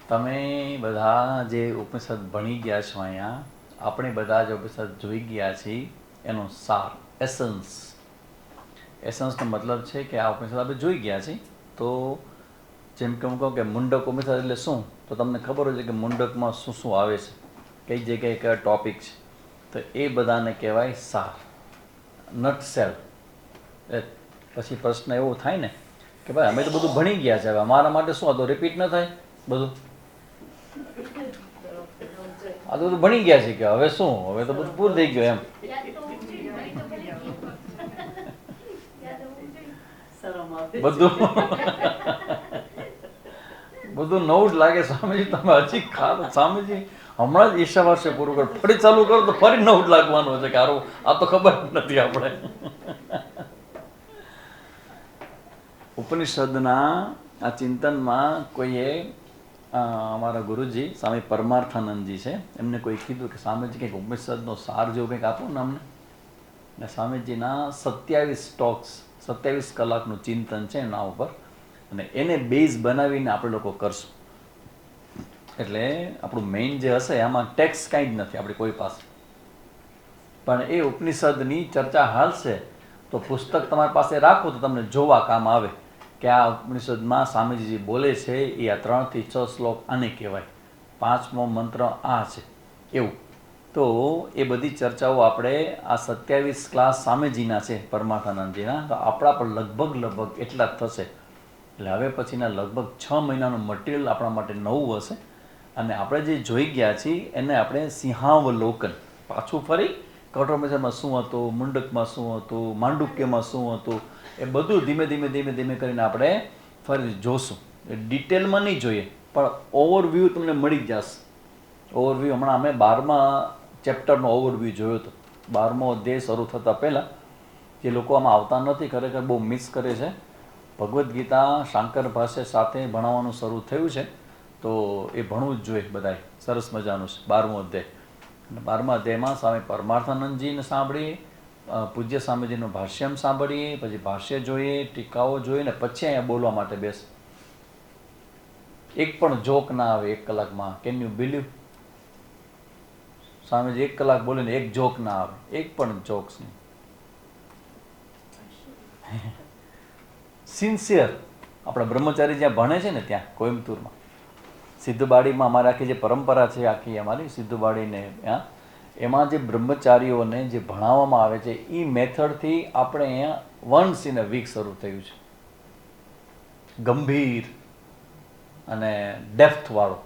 તમે બધા જે ઉપનિષદ ભણી ગયા છો અહીંયા, આપણે બધા જ ઉપનિષદ જોઈ ગયા છીએ, એનો સાર, એસન્સનો મતલબ છે કે આ ઉપનિષદ આપણે જોઈ ગયા છીએ. તો જેમ કે હું કહું કે મુંડક ઉપનિષદ એટલે શું, તો તમને ખબર હોય છે કે મુંડકમાં શું શું આવે છે, કઈ જગ્યાએ કયા ટોપિક છે, તો એ બધાને કહેવાય સાર, નટ સેલ. પછી પ્રશ્ન એવો થાય ને કે ભાઈ અમે તો બધું ભણી ગયા છે, હવે અમારા માટે શું હતું, રિપીટ ન થાય બધું? આ તો બધું ભણી ગયા છે કે હવે શું, હવે તો બધું પૂરું થઈ ગયું એમ. બધું બધું નવું જ લાગે સ્વામીજી. તમે હજી ખાતો સ્વામીજી હમણાં જ ઈશા વર્ષે પૂરું કરો, ફરી ચાલુ કરો તો ફરી નવું જ લાગવાનું છે કે હારું આ તો ખબર નથી આપણે. ઉપનિષદના આ ચિંતનમાં કોઈએ અમારા ગુરુજી સ્વામી પરમાર્થાનંદજી છે, એમને કોઈ કીધું કે સ્વામીજી કંઈક ઉપનિષદનો સાર જેવું કંઈક આપો ને અમને. ને સ્વામીજીના 27 ટોક્સ, 27 કલાકનું ચિંતન છે એના ઉપર, અને એને બેઝ બનાવીને આપણે લોકો કરશું. એટલે આપણું મેઇન જે હશે આમાં ટેક્સ કાંઈ જ નથી આપણી કોઈ પાસે, પણ એ ઉપનિષદની ચર્ચા હાલશે તો પુસ્તક તમારી પાસે રાખો તો તમને જોવા કામ આવે કે આ ઉપનિષદમાં સ્વામીજી બોલે છે એ આ 3 થી 6 શ્લોક આને કહેવાય, 5મો મંત્ર આ છે એવું. તો એ બધી ચર્ચાઓ આપણે આ 27 ક્લાસ સ્વામીજીના છે પરમાર્થાનંદજીના, તો આપણા પર લગભગ એટલા જ થશે. એટલે હવે પછીના લગભગ 6 મહિનાનું મટીરિયલ આપણા માટે નવું હશે, અને આપણે જે જોઈ ગયા છીએ એને આપણે સિંહાવલોકન પાછું ફરી કઠોપનિષદમાં શું હતું, મુંડકમાં શું હતું, માંડુક્યમાં શું હતું, એ બધું ધીમે ધીમે કરીને આપણે ફરી જોશું. એ ડિટેલમાં નહીં જોઈએ પણ ઓવરવ્યૂ તમને મળી જ જશે. ઓવરવ્યૂ હમણાં અમે 12મા ચેપ્ટરનો ઓવરવ્યૂ જોયો હતો. 12મો અધ્યાય શરૂ થતાં પહેલાં જે લોકો આમાં આવતા નથી, ખરેખર બહુ મિસ કરે છે. ભગવદ્ ગીતા શાંકર ભાષ્ય સાથે ભણાવવાનું શરૂ થયું છે, તો એ ભણવું જ જોઈએ બધાએ. સરસ મજાનું છે 12મો અધ્યાય. અને 12મા અધ્યાયમાં સ્વામી પરમાર્થાનંદજીને સાંભળીએ, પૂજ્ય સ્વામીજીનું ભાષ્યમ સાંભળીએ, પછી ભાષ્ય જોઈએ, ટીકાઓ જોઈએ, ને પછી અહીંયા બોલવા માટે બેસ. એક પણ જોક ના આવે 1 કલાકમાં. Can you believe? સ્વામીજી 1 કલાક બોલીને એક જોક ના આવે, એક પણ જોક્સ નહીં. સિન્સિયર. આપણા બ્રહ્મચારી જ્યાં ભણે છે ને ત્યાં કોઈમ્બતુરમાં, સિદ્ધબાડીમાં અમારી આખી જે પરંપરા છે, આખી અમારી સિદ્ધબાડીને એમાં જે બ્રહ્મચારીઓને જે ભણાવવામાં આવે છે એ મેથડથી આપણે અહીંયા વન્સ ઇન અ વીક શરૂ થયું છે. ગંભીર અને ડેપ્થવાળો.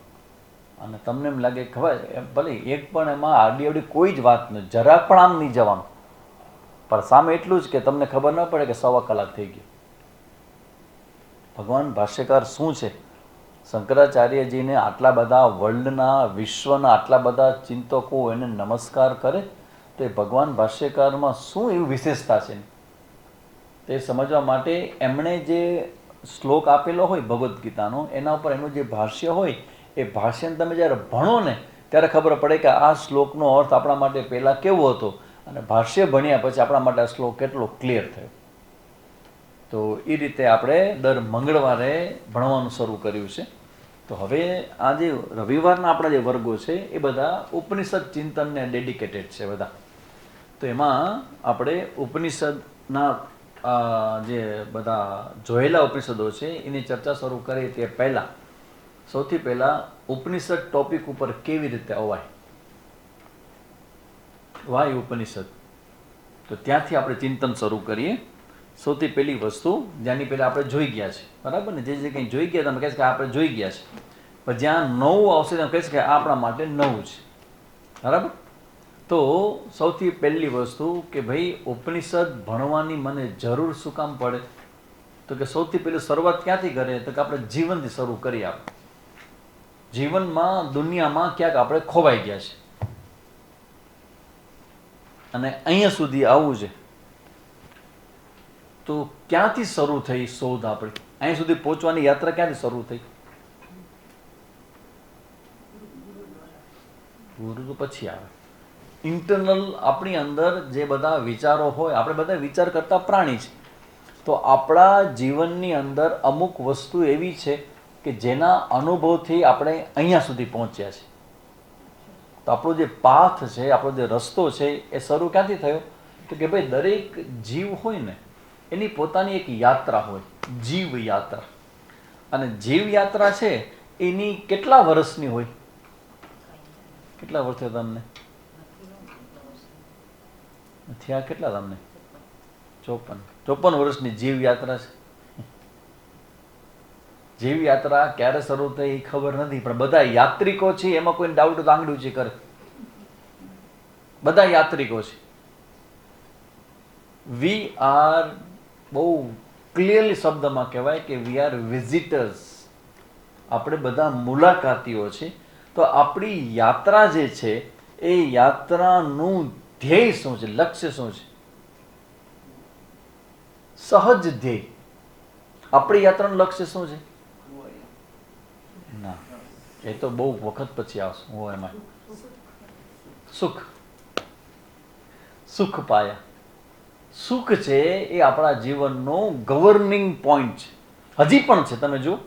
અને તમને એમ લાગે ખબર ભલે એક પણ એમાં આડી કોઈ જ વાત નથી, જરાક પણ આમ નહીં જવાનું, પણ સામે એટલું જ કે તમને ખબર ન પડે કે 1.25 કલાક થઈ ગયો. ભગવાન ભાષ્યકાર શું છે, શંકરાચાર્યજીને આટલા બધા વર્લ્ડના, વિશ્વના આટલા બધા ચિંતકો એને નમસ્કાર કરે, તો એ ભગવાન ભાષ્યકારમાં શું એવી વિશેષતા છે તે સમજવા માટે એમણે જે શ્લોક આપેલો હોય ભગવદ્ ગીતાનો, એના ઉપર એનું જે ભાષ્ય હોય, એ ભાષ્યને તમે જ્યારે ભણો ને ત્યારે ખબર પડે કે આ શ્લોકનો અર્થ આપણા માટે પહેલાં કેવો હતો, અને ભાષ્ય ભણ્યા પછી આપણા માટે આ શ્લોક કેટલો ક્લિયર થયો. તો એ રીતે આપણે દર મંગળવારે ભણવાનું શરૂ કર્યું છે. તો હવે આ જે રવિવારના આપણા જે વર્ગો છે એ બધા ઉપનિષદ ચિંતનને ડેડિકેટેડ છે બધા. તો એમાં આપણે ઉપનિષદના જે બધા જોયેલા ઉપનિષદો છે એની ચર્ચા શરૂ કરીએ તે પહેલાં સૌથી પહેલાં ઉપનિષદ ટોપિક ઉપર કેવી રીતે અવાય, વાય ઉપનિષદ, તો ત્યાંથી આપણે ચિંતન શરૂ કરીએ. સૌથી પહેલી વસ્તુ જેની પહેલાં આપણે જોઈ ગયા છે, બરાબર ને? જે કંઈ જોઈ ગયા તમે કહેશ કે આપણે જોઈ ગયા છે, પણ જ્યાં નવું આવશે તમે કહેશ કે આ આપણા માટે નવું છે, બરાબર? તો સૌથી પહેલી વસ્તુ કે ભાઈ ઉપનિષદ ભણવાની મને જરૂર શું કામ પડે, તો કે સૌથી પહેલી શરૂઆત ક્યાંથી કરીએ, તો કે આપણે જીવનથી શરૂ કરીએ. આપણે જીવનમાં દુનિયામાં ક્યાંક આપણે ખોવાઈ ગયા છે અને અહીંયા સુધી આવવું છે, તો ક્યાંથી શરૂ થઈ શોધ આપણી? અહીં સુધી પહોંચવાની યાત્રા ક્યાંથી શરૂ થઈ? ગુરુ તો પછી આવે. ઇન્ટરનલ આપણી અંદર જે બધા વિચારો હોય, આપણે બધા વિચાર કરતા પ્રાણી છે, તો આપણા જીવનની અંદર અમુક વસ્તુ એવી છે કે જેના અનુભવથી આપણે અહીંયા સુધી પહોંચ્યા છીએ. તો આપણો જે પાથ છે, આપણો જે રસ્તો છે એ શરૂ ક્યાંથી થયો? તો કે ભાઈ દરેક જીવ હોય ને એની પોતાની એક યાત્રા હોય, જીવ યાત્રા. અને જીવ યાત્રા છે એની કેટલા વર્ષની હોય? કેટલા વર્ષ થયા તમને? થયા કેટલા તમને? 54 વર્ષની જીવ યાત્રા છે. જીવ યાત્રા ક્યારે શરૂ થઈ એ ખબર નથી, પણ બધા યાત્રિકો છે, એમાં કોઈ ડાઉટ તો આંગળી ઊંચી કરે. બધા યાત્રિકો છે. વી આર, બહુ ક્લિયરલી શબ્દમાં કહેવાય કે વી આર વિઝિટર્સ. આપણે બધા મુલાકાતીઓ છે. તો આપણી યાત્રા જે છે એ યાત્રાનું ધ્યેય શું છે, લક્ષ્ય શું છે? સહજ ધ્યેય. આપણી યાત્રાનું લક્ષ્ય શું છે? ના, એ તો બહુ વખત પછી આવશે. હું એમાં સુખ, સુખ પાયા. સુખ છે એ આપણા જીવનનો ગવર્નિંગ પોઈન્ટ છે, હજી પણ છે. તમે જુઓ,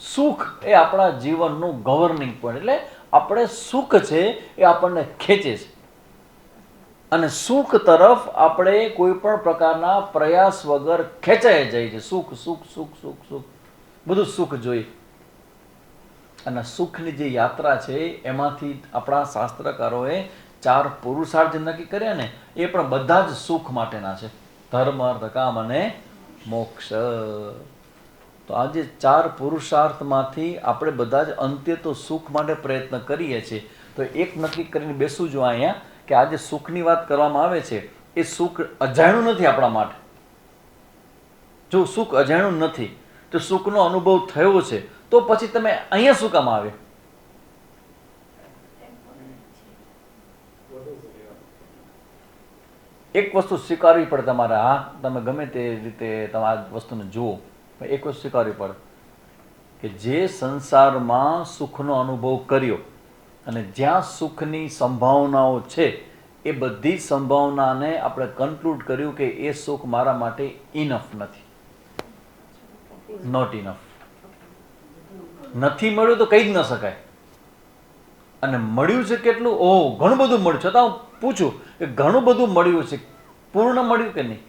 સુખ એ આપણા જીવનનું ગવર્નિંગ પોઈન્ટ. એટલે આપણે સુખ છે એ આપણને ખેંચે છે, અને સુખ તરફ આપણે કોઈ પણ પ્રકારના પ્રયાસ વગર ખેંચાઈ જાય છે. સુખ સુખ સુખ સુખ સુખ, બધું સુખ જોઈએ. અને સુખની જે યાત્રા છે એમાંથી આપણા શાસ્ત્રકારોએ 4 પુરુષાર્થ નક્કી કર્યા ને, એ પણ બધા જ સુખ માટેના છે. ધર્મ, અર્થ, કામ અને મોક્ષ. તો આ જે 4 પુરુષાર્થમાંથી આપણે બધા જ અંતે તો સુખ માટે પ્રયત્ન કરીએ છીએ. તો એક નક્કી કરીને બેસું જો અહીંયા કે આ જે સુખની વાત કરવામાં આવે છે એ સુખ અજાણ્યું નથી આપણા માટે. જો સુખ અજાણ્યું નથી તો સુખનો અનુભવ થયો છે, તો પછી તમે અહીંયા શું કામ આવે? એક વસ્તુ સ્વીકારવી પડે તમારે. હા, તમે ગમે તે રીતે તમે આ વસ્તુને જુઓ, એક વસ્તુ સ્વીકારવી પડે કે જે સંસારમાં સુખનો અનુભવ કર્યો અને જ્યાં સુખની સંભાવનાઓ છે એ બધી સંભાવનાને આપણે કન્ક્લુડ કર્યું કે એ સુખ મારા માટે ઇનફ નથી, નોટ ઇનફ. નથી મળ્યું તો કહી જ ન શકાય. અને મળ્યું છે કેટલું? ઓહ, ઘણું બધું મળ્યું. છતાં હું પૂછું કે ઘણું બધું મળ્યું છે, પૂર્ણ મળ્યું કે નહીં?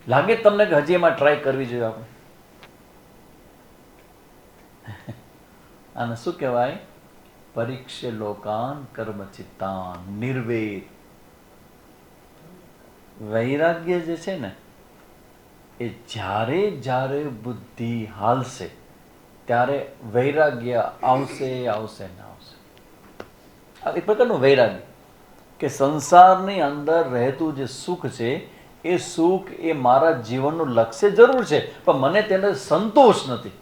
લાગે તમને કે હજી એમાં ટ્રાય કરવી જોઈએ આપણે? આને શું કહેવાય? પરીક્ષે લોકાન કર્મચિત્તાન નિર્વેદ. વૈરાગ્ય જે છે ને એ જ્યારે જ્યારે બુદ્ધિ હાલશે ત્યારે વૈરાગ્ય આવશે આવશે ને આવશે. આ એક પ્રકારનું વૈરાગ્ય કે સંસારની અંદર રહેતું જે સુખ છે એ સુખ એ મારા જીવનનું લક્ષ્ય જરૂર છે, પણ મને તેને સંતોષ નથી.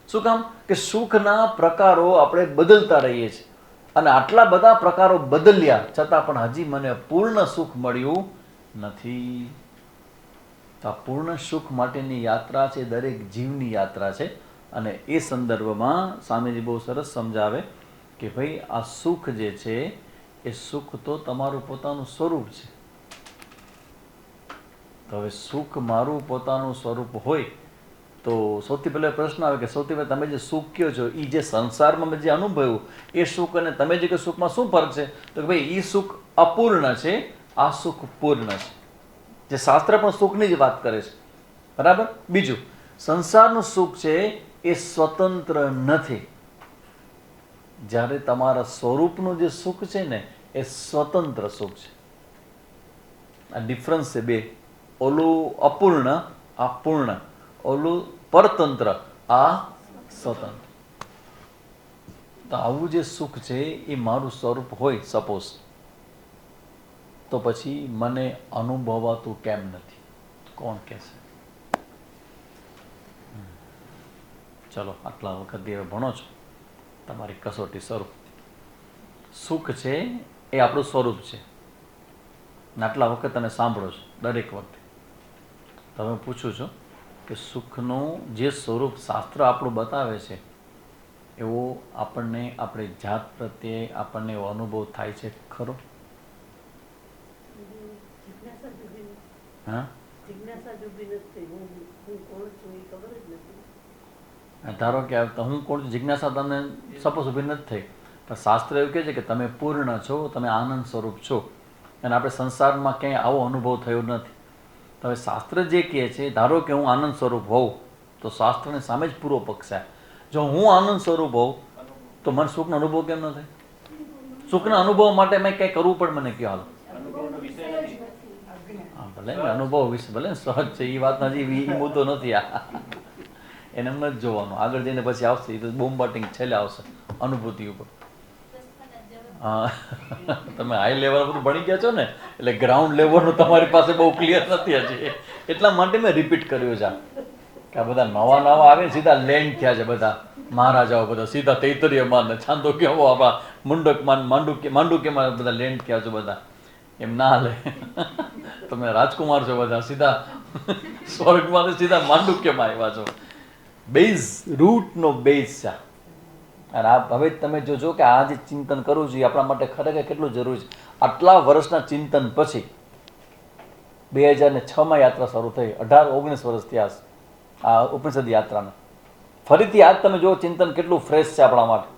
શું કામ? કે સુખના પ્રકારો આપણે બદલતા રહીએ છીએ, અને આટલા બધા પ્રકારો બદલ્યા છતાં પણ હજી મને પૂર્ણ સુખ મળ્યું નથી. તો આ પૂર્ણ સુખ માટેની યાત્રા છે, દરેક જીવની યાત્રા છે. અને એ સંદર્ભમાં સ્વામીજી બહુ સરસ સમજાવે કે ભાઈ આ સુખ જે છે એ સુખ તો તમારું પોતાનું સ્વરૂપ છે. તો હવે સુખ મારું પોતાનું સ્વરૂપ હોય તો સૌથી પહેલો પ્રશ્ન આવે કે સૌથી પહેલાં તમે જે સુખ કહો છો એ જે સંસારમાં મેં જે અનુભવ્યું એ સુખ અને તમે જે કે સુખમાં શું ફરક છે? તો કે ભાઈ એ સુખ અપૂર્ણ છે, આ સુખ પૂર્ણ છે. જે શાસ્ત્ર પણ સુખની જ વાત કરે છે, બરાબર. બીજું, સંસારનું સુખ છે એ સ્વતંત્ર નથી, જ્યારે તમારા સ્વરૂપનું જે સુખ છે ને એ સ્વતંત્ર સુખ છે. આ ડિફરન્સ છે બે. ઓલું અપૂર્ણ, આ પૂર્ણ. ઓલું પરતંત્ર, આ સ્વતંત્ર. તો આવું જે સુખ છે એ મારું સ્વરૂપ હોય સપોઝ, તો પછી મને અનુભવાતું કેમ નથી? કોણ કહેશે? ચલો, આટલા વખત હવે ભણો છો, તમારી કસોટી સ્વરૂપ. સુખ છે એ આપણું સ્વરૂપ છે. આટલા વખત તમે સાંભળો છો દરેક વખતે. તમે પૂછું છું કે સુખનું જે સ્વરૂપ શાસ્ત્ર આપણું બતાવે છે એવો આપણને આપણી જાત પ્રત્યે આપણને એવો અનુભવ થાય છે ખરો? હા, ધારો કે હું કોણ છું જિજ્ઞાસા તમને સપોઝ ઊભી નથી થઈ, પણ શાસ્ત્ર એવું કહે છે કે તમે પૂર્ણ છો, તમે આનંદ સ્વરૂપ છો, અને આપણે સંસારમાં ક્યાંય આવો અનુભવ થયો નથી. તો હવે શાસ્ત્ર જે કહે છે, ધારો કે હું આનંદ સ્વરૂપ હોઉં તો શાસ્ત્રની સામે જ પૂરો પક્ષ છે. જો હું આનંદ સ્વરૂપ હોઉં તો મને સુખનો અનુભવ કેમ ન થાય? સુખના અનુભવ માટે મેં કંઈ કરવું પડે મને કહો. હા ભલે અનુભવ વિશે ભલે સહજ છે, એ વાત હજી એ મુદ્દો નથી. એને એમ જ જોવાનું, આગળ જઈને પછી આવશે એ તો બોમ્બાટિંગ છેલ્લે આવશે અનુભૂતિ ઉપર. હા તમે હાઈ લેવલ બધું ભણી ગયા છો ને, એટલે ગ્રાઉન્ડ લેવલનું તમારી પાસે બહુ ક્લિયર નથી હજી, એટલા માટે મેં રિપીટ કર્યું છે કે આ બધા નવા નવા આવે સીધા લેન્ડ થયા છે બધા મહારાજાઓ, બધા સીધા તૈતરીયમાન ને છાંદોક્યમાં આપણા મુંડકમાન માંડુક્યમાં બધા લેન્ડ થયા છો બધા. એમ ના હાલે. તમે રાજકુમાર છો બધા, સીધા સ્વર્ગમાં સીધા માંડુક્યમાં આવ્યા છો. બેઝ રૂટનો બેઝ છે. અને આ હવે તમે જોજો કે આ જે ચિંતન કરવું જોઈએ આપણા માટે ખરેખર કેટલું જરૂરી છે. આટલા વર્ષના ચિંતન પછી 2006માં યાત્રા શરૂ થઈ, 18-19 વર્ષ થયા આ ઉપનિષદ યાત્રાને. ફરીથી આજ તમે જો ચિંતન કેટલું ફ્રેશ છે આપણા માટે,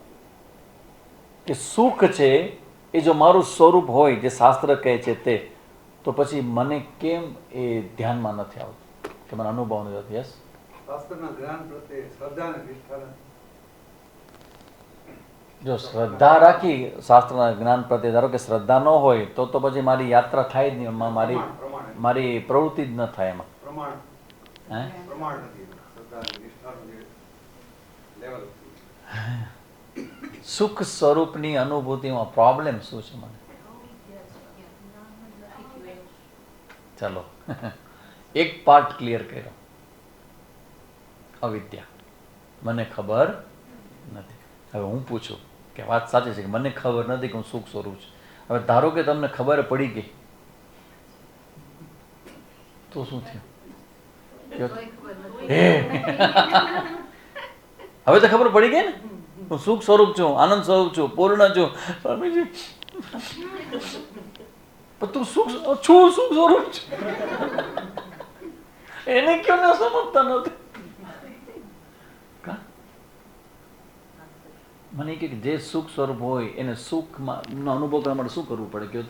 કે સુખ છે એ જો મારું સ્વરૂપ હોય જે શાસ્ત્ર કહે છે તે, તો પછી મને કેમ એ ધ્યાનમાં નથી આવતું કે મને અનુભવ નથી થતો? યસ, શાસ્ત્રના જ્ઞાન પ્રત્યે શ્રદ્ધા અને નિષ્ઠા. જો શ્રદ્ધા રાખી શાસ્ત્રના જ્ઞાન પ્રત્યે, ધારો કે શ્રદ્ધા ન હોય તો પછી મારી યાત્રા થાય જ નહીં, મારી પ્રવૃત્તિ જ ન થાય એમાં. સુખ સ્વરૂપની અનુભૂતિમાં પ્રોબ્લેમ શું છે મને? ચાલો એક પાર્ટ ક્લિયર કર્યો, અવિદ્યા. મને ખબર નથી. હવે હું પૂછું કે વાત સાચી છે કે મને ખબર નથી કે હું સુખ સ્વરૂપ છું. હવે ધારો કે તમને ખબર પડી ગઈ તો શું થયું? હવે તો ખબર પડી ગઈ ને, હું સુખ સ્વરૂપ છું, આનંદ સ્વરૂપ છું, પૂર્ણ છું. સ્વામીજી તું સુખ છું, સુખ સ્વરૂપ છું, એને ક્યાં ના સમજતા નથી? મને કે જે સુખ સ્વરૂપ હોય એને સુખનો અનુભવ કરવા માટે શું કરવું પડે? કયો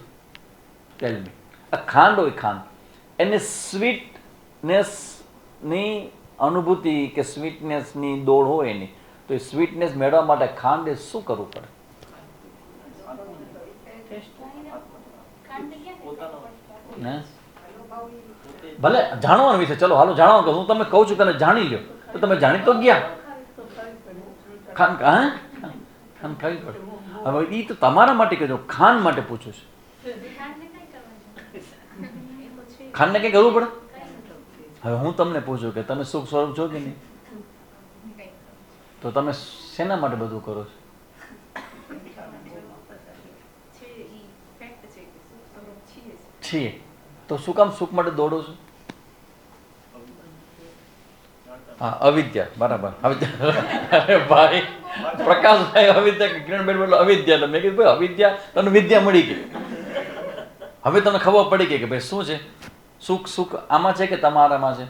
ટેલ મી. આ ખાંડ હોય, ખાંડ, એને સ્વીટનેસની અનુભૂતિ કે સ્વીટનેસની દોડ હોય એની, તો એ સ્વીટનેસ મેળવવા માટે ખાંડે શું કરવું પડે? ભલે જાણવાનો વિષય, ચલો હાલો જાણવા, હું તમે કહું છું તને જાણી લ્યો, તો તમે જાણી તો ગયા. ખાંડ ખાવી પડે. હવે એ તો તમારા માટે કહેજો, ખાંડ માટે પૂછું છું. ખાંડને કંઈ કરવું પડે? હવે હું તમને પૂછું કે તમે સુખ સ્વરૂપ છો કે નહીં, તો તમે શેના માટે બધું કરો છો? છીએ તો શું કામ સુખ માટે દોડો છો? હા, અવિદ્યા. બરાબર, અવિદ્યા. અરે ભાઈ પ્રકાશભાઈ અવિદ્યા, કિરણબેન બોલો અવિદ્યા. મેં કીધું ભાઈ અવિદ્યા, તમને વિદ્યા મળી ગઈ, હવે તમને ખબર પડી ગઈ કે ભાઈ શું છે સુખ. સુખ આમાં છે કે તમારામાં છે?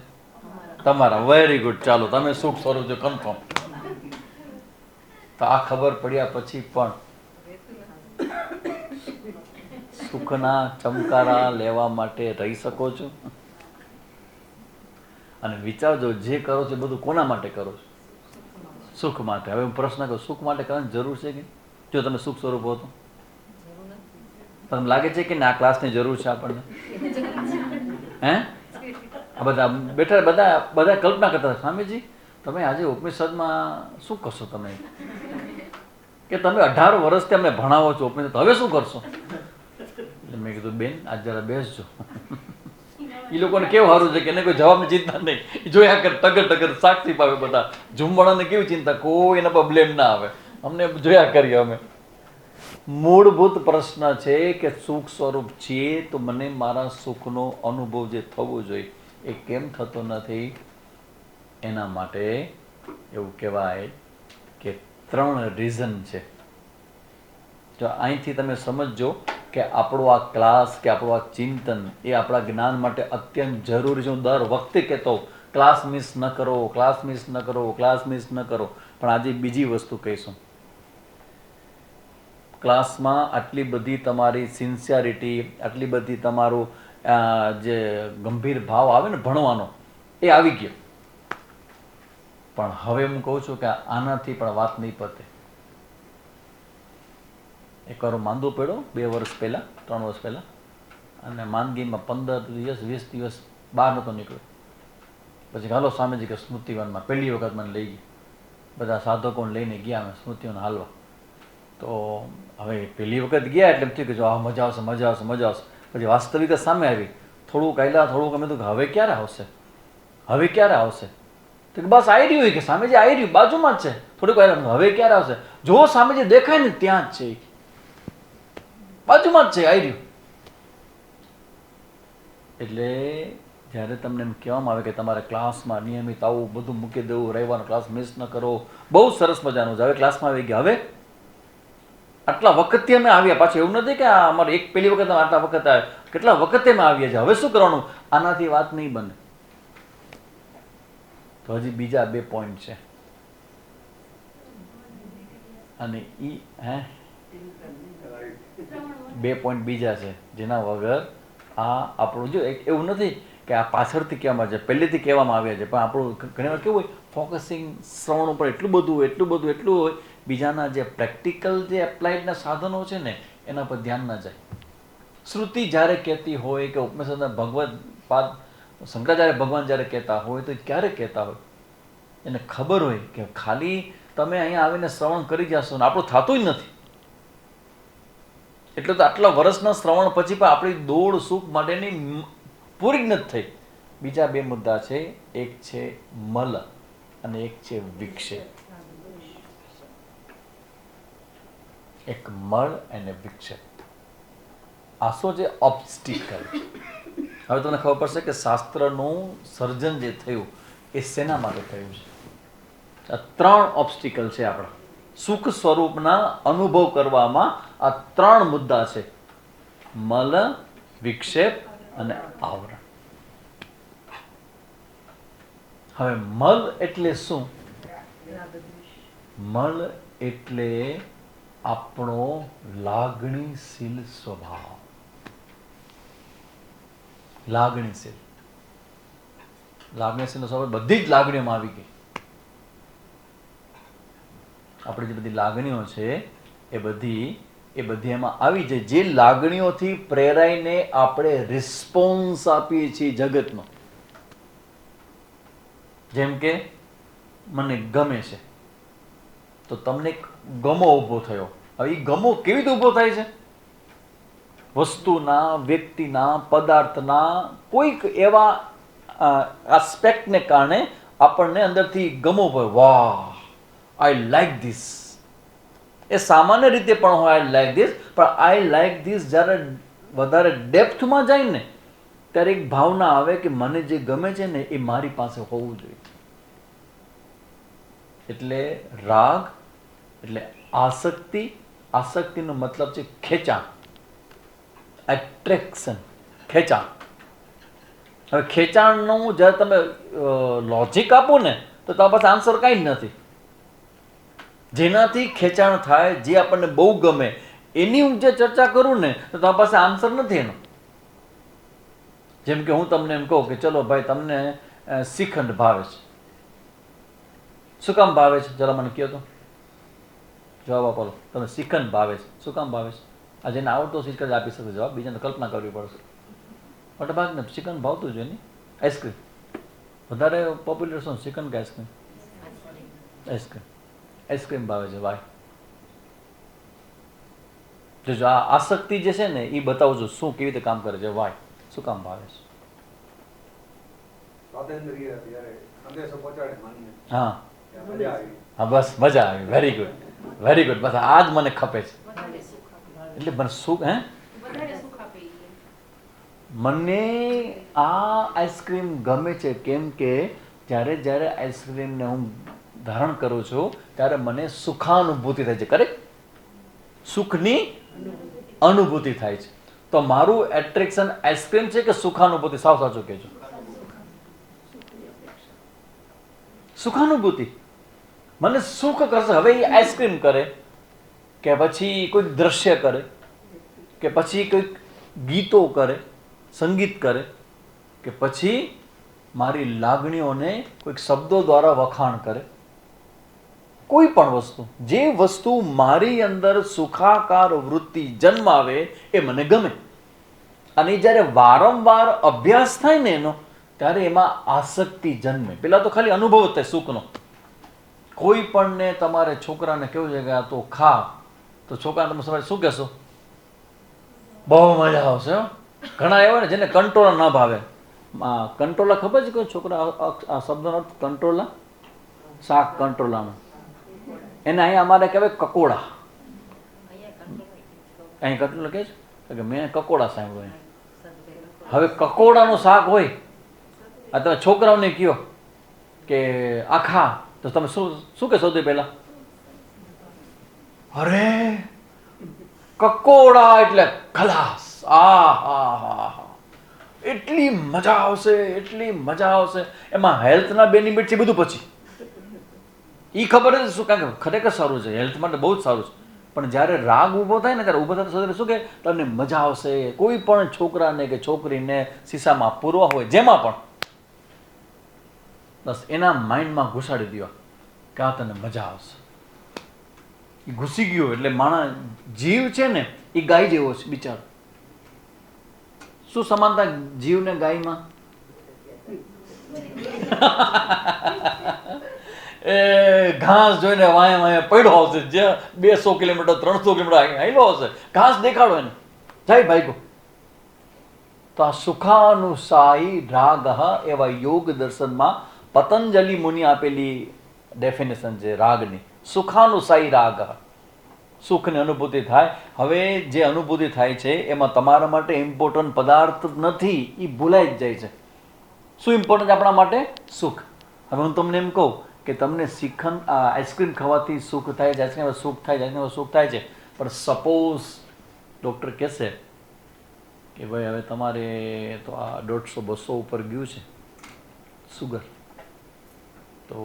તમારા. વેરી ગુડ, ચાલો તમે સુખ સ્વરૂપ છો, કન્ફર્મ. તો આ ખબર પડ્યા પછી પણ સુખના ચમકારા લેવા માટે રહી શકો છો? અને વિચારજો, જે કરો છો બધું કોના માટે કરો છો? સુખ માટે. હવે હું પ્રશ્ન કરું, સુખ માટે કરવાની જરૂર છે કે? જો તમે સુખ સ્વરૂપ હો તો તમને લાગે છે કે આ ક્લાસની જરૂર છે આપણને? હે? આ બધા બેઠા બધા કલ્પના કરતા સ્વામીજી તમે આજે ઉપનિષદમાં શું કરશો? તમે કે તમે 18 વર્ષથી અમને ભણાવો છો ઉપનિષદ, હવે શું કરશો? એટલે મેં કીધું બેન આજ જરા બેસજો. એ લોકોને કેવું સારું છે કે એને કોઈ જવાબની ચિંતા નહીં, જોયા કર ટગર ટગર સાક્ષી પાવે બધા. ઝુંબણાને કેવી ચિંતા, કોઈ એના પર બ્લેમ ના આવે, અમને જોયા કરીએ અમે. મૂળભૂત પ્રશ્ન છે કે સુખ સ્વરૂપ છીએ તો મને મારા સુખનો અનુભવ જે થવો જોઈએ એ કેમ થતો નથી? એના માટે એવું કહેવાય કે 3 રીઝન છે. જો અહીંથી તમે સમજજો કે આપણો આ ક્લાસ કે આપણું આ ચિંતન એ આપણા જ્ઞાન માટે અત્યંત જરૂરી છે. હું દર વખતે કહેતો ક્લાસ મિસ ન કરો, ક્લાસ મિસ ન કરો, ક્લાસ મિસ ન કરો. પણ આજે બીજી વસ્તુ કહીશું. ક્લાસમાં આટલી બધી તમારી સિન્સિયરિટી, આટલી બધી તમારું જે ગંભીર ભાવ આવે ને ભણવાનો, એ આવી ગયો. પણ હવે હું કહું છું કે આનાથી પણ વાત નહીં પતે. એકવાર હું માંદો પડ્યો 2 વર્ષ પહેલાં, 3 વર્ષ પહેલાં, અને માંદગીમાં 15 દિવસ 20 દિવસ બહાર નહોતો નીકળ્યો. પછી હાલો સ્વામીજી કે સ્મૃતિવનમાં પહેલી વખત મને લઈ ગઈ. બધા સાધકોને લઈને ગયા અમે સ્મૃતિવન હાલવા. તો હવે પહેલી વખત ગયા એટલે એમ થયું કે જો આ મજા આવશે, મજા આવશે, મજા આવશે. પછી વાસ્તવિકતા સામે આવી. થોડુંક આયલા, થોડુંક અમે તો હવે ક્યારે આવશે, હવે ક્યારે આવશે? તો કે બસ આવી રહ્યું હોય કે સ્વામીજી આવી રહ્યું, બાજુમાં જ છે. થોડુંક આયલા, હવે ક્યારે આવશે? જો સ્વામીજી દેખાય ને ત્યાં જ છે, બાજુમાં જ છે, આવી રહ્યું. એટલે જ્યારે તમને એમ કહેવામાં આવે કે તમારે ક્લાસમાં નિયમિત આવું બધું મૂકી દેવું, રહેવાનો, ક્લાસ મિસ ન કરો, બહુ સરસ મજાનું છે. હવે ક્લાસમાં આવી ગયા, હવે આટલા વખતથી અમે આવ્યા. પાછું એવું નથી કે આ અમારે એક પહેલી વખત આટલા વખત આવ્યા, કેટલા વખતે અમે આવ્યા છે. હવે શું કરવાનું? આનાથી વાત નહીં બને. તો હજી બીજા 2 પોઈન્ટ છે, અને ઈ 2 પોઈન્ટ બીજા છે જેના વગર આ આપણું, જો એવું નથી કે આ પાછળથી કહેવામાં છે, પહેલેથી કહેવામાં આવ્યા છે, પણ આપણું ઘણી વાર કેવું હોય, ફોકસિંગ શ્રવણ ઉપર એટલું બધું હોય, બીજાના જે પ્રેક્ટિકલ જે એપ્લાઇડના સાધનો છે ને એના પર ધ્યાન ના જાય. શ્રુતિ જ્યારે કહેતી હોય કે ઉપનિષદના ભગવદ પાદ શંકરાચાર્ય ભગવાન જ્યારે કહેતા હોય તો ક્યારે કહેતા હોય? એને ખબર હોય કે ખાલી તમે અહીંયા આવીને શ્રવણ કરી જશો ને આપણું થતું જ નથી. એટલે તો આટલા વર્ષના શ્રવણ પછી પણ આપણી દોડ સુખ માટેની પૂરી જ નથી થઈ. બીજા 2 મુદ્દા છે, એક છે મલ અને એક છે વિક્ષેપ. એક મળ અને વિક્ષેપ, આ શું છે? ઓબ્સ્ટિકલ. હવે તમને ખબર પડશે કે શાસ્ત્રનું સર્જન જે થયું એ શેના માટે થયું છે. આ 3 ઓબ્સ્ટિકલ છે આપણા સુખ સ્વરૂપના અનુભવ કરવામાં. આ 3 મુદ્દા છે, મલ, વિક્ષેપ અને આવરણ. હવે મલ એટલે શું? મલ એટલે આપણો લાગણીશીલ સ્વભાવ. લાગણીશીલ સ્વભાવ, બધી જ લાગણીઓમાં આવી ગઈ. આપણી જે બધી લાગણીઓ છે એ બધી એમાં આવી જાય. જે લાગણીઓથી પ્રેરાઈને આપણે રિસ્પોન્સ આપીએ છીએ જગતનો. જેમ કે મને ગમે છે તો તમને ગમો ઊભો થયો. હવે એ ગમો કેવી રીતે ઊભો થાય છે? વસ્તુના, વ્યક્તિના, પદાર્થના કોઈક એવા આસ્પેક્ટને કારણે આપણને અંદરથી ગમો હોય. વાહ, આઈ લાઈક ધીસ. એ સામાન્ય રીતે પણ હોય આઈ લાઈક ધીસ, પણ આઈ લાઈક ધીસ જ્યારે વધારે ડેપ્થમાં જાય ને ત્યારે એક ભાવના આવે કે મને જે ગમે છે ને એ મારી પાસે હોવું જોઈએ. એટલે રાગ એટલે આસક્તિ. આસક્તિનો મતલબ છે ખેંચાણ, એટ્રેક્શન, ખેંચાણ. હવે ખેંચાણનું જ્યારે તમે લોજિક આપો ને તો તમારી પાસે આન્સર કાંઈ જ નથી. જેનાથી ખેંચાણ થાય, જે આપણને બહુ ગમે એની હું જે ચર્ચા કરું ને તો તમારી પાસે આન્સર નથી એનો. જેમ કે હું તમને એમ કહું કે ચલો ભાઈ તમને શ્રીખંડ ભાવે છે. શું કામ ભાવે છે? જરા મને કહો તો, જવાબ આપો. તમને શ્રીખંડ ભાવે છે, શું કામ ભાવે છે? આ જેને આવડતો શ્રીખંડ આપી શકે જવાબ, બીજાને કલ્પના કરવી પડશે. મોટા ભાગને શ્રીખંડ ભાવતું જોઈએ નહીં. આઈસ્ક્રીમ વધારે પોપ્યુલર શું? શ્રીખંડ કે આઈસ્ક્રીમ? આઈસ્ક્રીમ. આઈસ્ક્રીમ ભાવે છે. વાય. જો આ આસક્તિ જે છે ને એ બતાવજો શું કેવી રીતે કામ કરે છે. વાય, શું કામ ભાવે છે? હા હા, બસ મજા આવી. Very good, very good. બસ આ જ મને ખપે છે. એટલે મને સુખ, મને આ આઈસ્ક્રીમ ગમે છે કેમ કે જ્યારે આઈસ્ક્રીમને હું ધારણ કરું છું ત્યારે મને સુખાનુભૂતિ થાય છે. કરેક્ટ? સુખની અનુભૂતિ થાય છે. તો મારું એટ્રેક્શન આઈસ્ક્રીમ છે કે સુખાનુભૂતિ? સાવ સાચું કહેજો. સુખાનુભૂતિ. મને સુખ કરશે. હવે એ આઈસ્ક્રીમ કરે કે પછી કોઈક દ્રશ્ય કરે કે પછી કોઈક ગીતો કરે, સંગીત કરે કે પછી મારી લાગણીઓને કોઈક શબ્દો દ્વારા વખાણ કરે, કોઈ પણ વસ્તુ, જે વસ્તુ મારી અંદર સુખાકાર વૃત્તિ જન્માવે એ મને ગમે. અને જ્યારે વારંવાર અભ્યાસ થાય ને એનો, ત્યારે એમાં આસક્તિ જન્મે. પેલા તો ખાલી અનુભવ જ થાય સુખનો. કોઈ પણને તમારે છોકરાને કેવું છે કે આ તો ખા, તો છોકરાને તમે સવારે શું કહેશો? બહુ મજા આવશે. ઘણા એવા ને જેને કંટ્રોલા ના ભાવે. કંટ્રોલા ખબર છે કોઈ છોકરા આ શબ્દનો અર્થ કંટ્રોલા? શાક કંટ્રોલાનો. એને અહીંયા અમારે કહેવાય કકોડા. અહીં કંટ્રોલા કહે છે કે મેં કકોડા સાંભળ્યું. હવે કકોડાનું શાક હોય, આ તમે છોકરાઓને કહો કે આ ખા, તો તમે શું કહેશો? સૌથી પહેલા અરે કકોડા એટલે ખલાસ, આ હા હા હા, એટલી મજા આવશે, એટલી મજા આવશે. એમાં હેલ્થના બેનિફિટ છે બધું. પછી એ ખબર જ શું, કારણ કે ખરેખર સારું છે, હેલ્થ માટે બહુ જ સારું છે. પણ જ્યારે રાગ ઊભો થાય ને, ત્યારે ઊભો થતા શું કે તમને મજા આવશે. કોઈ પણ છોકરાને કે છોકરીને શીશામાં પૂરવા હોય, જેમાં પણ, બસ એના માઇન્ડમાં ઘુસાડી દેવા કે આ તને મજા આવશે. એ ઘૂસી ગયો એટલે માણસ જીવ છે ને એ ગાય જેવો છે બિચારો. શું સમાનતા જીવ ને ગાયમાં? એ ઘાસ જોઈને વાય વાય પડ્યો આવશે. જ્યાં 200 કિલોમીટર 300 કિલોમીટર હાલ્યો આવશે, ઘાસ દેખાડો એને, જાય ભાઈકો. તો આ સુખાનુસાયી રાગ એવા યોગ દર્શનમાં પતંજલિ મુનિ આપેલી ડેફિનેશન છે રાગની. સુખાનુસાયી રાગ, સુખની અનુભૂતિ થાય. હવે જે અનુભૂતિ થાય છે એમાં તમારા માટે ઇમ્પોર્ટન્ટ પદાર્થ નથી, એ ભૂલાઈ જ જાય છે. શું ઇમ્પોર્ટન્ટ આપણા માટે? સુખ. હવે હું તમને એમ કહું કે તમને શ્રીખંડ આઈસ્ક્રીમ ખાવાથી સુખ થાય છે, આઈસ્ક્રીમ સુખ થાય છે, આઈસ્ક્રીમ સુખ થાય છે, પણ સપોઝ ડૉક્ટર કહેશે કે ભાઈ હવે તમારે તો આ 150-200 ઉપર ગયું છે સુગર, તો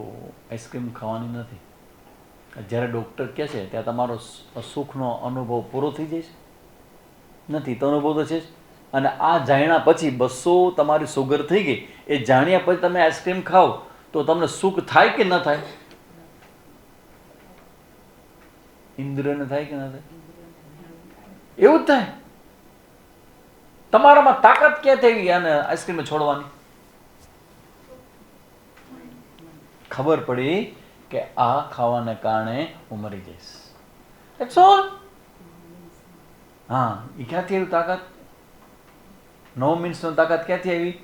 આઈસ્ક્રીમ ખાવાની નથી. જ્યારે ડૉક્ટર કહે છે ત્યાં તમારો સુખનો અનુભવ પૂરો થઈ જાય છે? નથી. તો અનુભવ તો છે જ. અને આ જાણ્યા પછી 200 તમારી સુગર થઈ ગઈ, એ જાણ્યા પછી તમે આઈસ્ક્રીમ ખાઓ તો તમને સુખ થાય કે ન થાય? ઇન્દ્રિયને થાય કે ન થાય? એવું જ થાય. તમારામાં તાકાત ક્યાંથી આવી અને આઈસ્ક્રીમ છોડવાની? ખબર પડી કે આ ખાવાને કારણે હું મરી જઈશ. That's all. હા, એ ક્યાંથી આવી તાકાત? નો મીન્સનો તાકાત ક્યાંથી આવી?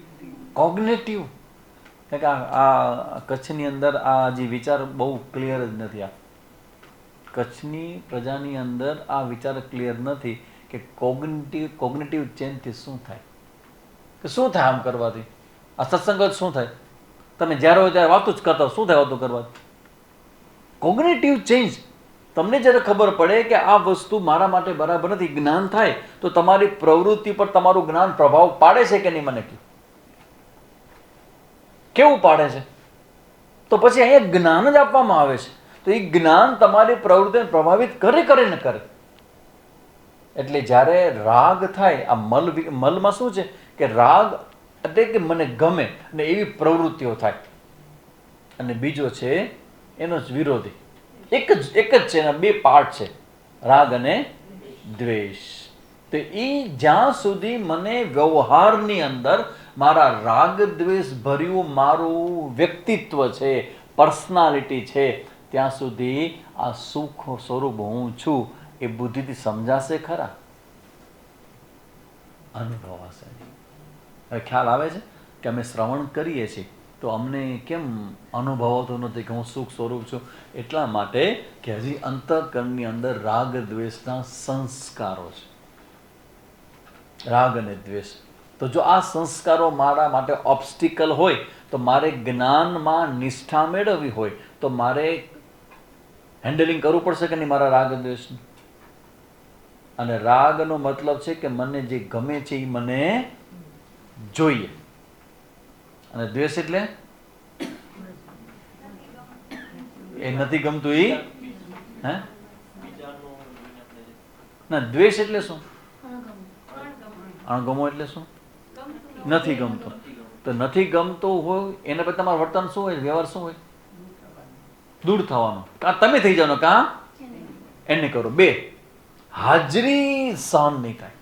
કોગ્નેટિવ. કે આ કચ્છની અંદર આ જે વિચાર બહુ ક્લિયર જ નથી. આ કચ્છની પ્રજાની અંદર આ વિચાર ક્લિયર નથી કે કોગ્નેટિવ ચેન્જથી શું થાય, કે શું થાય આમ કરવાથી. આ સત્સંગ શું થાય? તમે જ્યારે હોય ત્યારે વાતો જ કરતા, શું થાય વાતો કરવાથી? Cognitive change. તમને જ્યારે ખબર પડે કે આ વસ્તુ મારા માટે બરાબર નથી, જ્ઞાન થાય, તો તમારી પ્રવૃત્તિ પર તમારું જ્ઞાન પ્રભાવ પાડે છે કે નહીં? મને કહ્યું કેવું પાડે છે? તો પછી અહીંયા જ્ઞાન જ આપવામાં આવે છે. તો એ જ્ઞાન તમારી પ્રવૃત્તિને પ્રભાવિત કરે ને કરે. એટલે જ્યારે રાગ થાય, આ મલમાં શું છે કે રાગ એટલે કે મને ગમે અને એવી પ્રવૃત્તિઓ થાય. અને બીજો છે એનો જ વિરોધી. એક જ છે, એના 2 પાર્ટ છે, રાગ અને દ્વેષ. તો એ જ્યાં સુધી મને વ્યવહારની અંદર મારા રાગ દ્વેષ ભર્યું મારું વ્યક્તિત્વ છે, પર્સનાલિટી છે, ત્યાં સુધી આ સુખ સ્વરૂપ હું છું એ બુદ્ધિથી સમજાશે ખરા? અનુભવાશે. હવે ખ્યાલ આવે છે કે અમે શ્રવણ કરીએ છીએ તો અમને કેમ અનુભવાતું નથી કે હું સુખ સ્વરૂપ છું? એટલા માટે કે હજી અંતઃકરણની અંદર રાગ દ્વેષના સંસ્કારો છે, રાગ અને દ્વેષ. તો જો આ સંસ્કારો મારા માટે ઓબ્સ્ટિકલ હોય, તો મારે જ્ઞાનમાં નિષ્ઠા મેળવવી હોય તો મારે હેન્ડલિંગ કરવું પડશે કે નહીં મારા રાગ દ્વેષનું? અને રાગનો મતલબ છે કે મને જે ગમે છે એ મને જોઈએ, અને દ્વેષ એટલે એ નથી ગમતું એ હે ના દ્વેષ એટલે શું? અણગમો એટલે શું? નથી ગમતું. તો નથી ગમતું હોય એના પછી તમારું વર્તન શું હોય, વ્યવહાર શું હોય? દૂર થવાનો. કાં તમે થઈ જવાનો, કાં એને કરો. બે, હાજરી સહન નહીં થાય.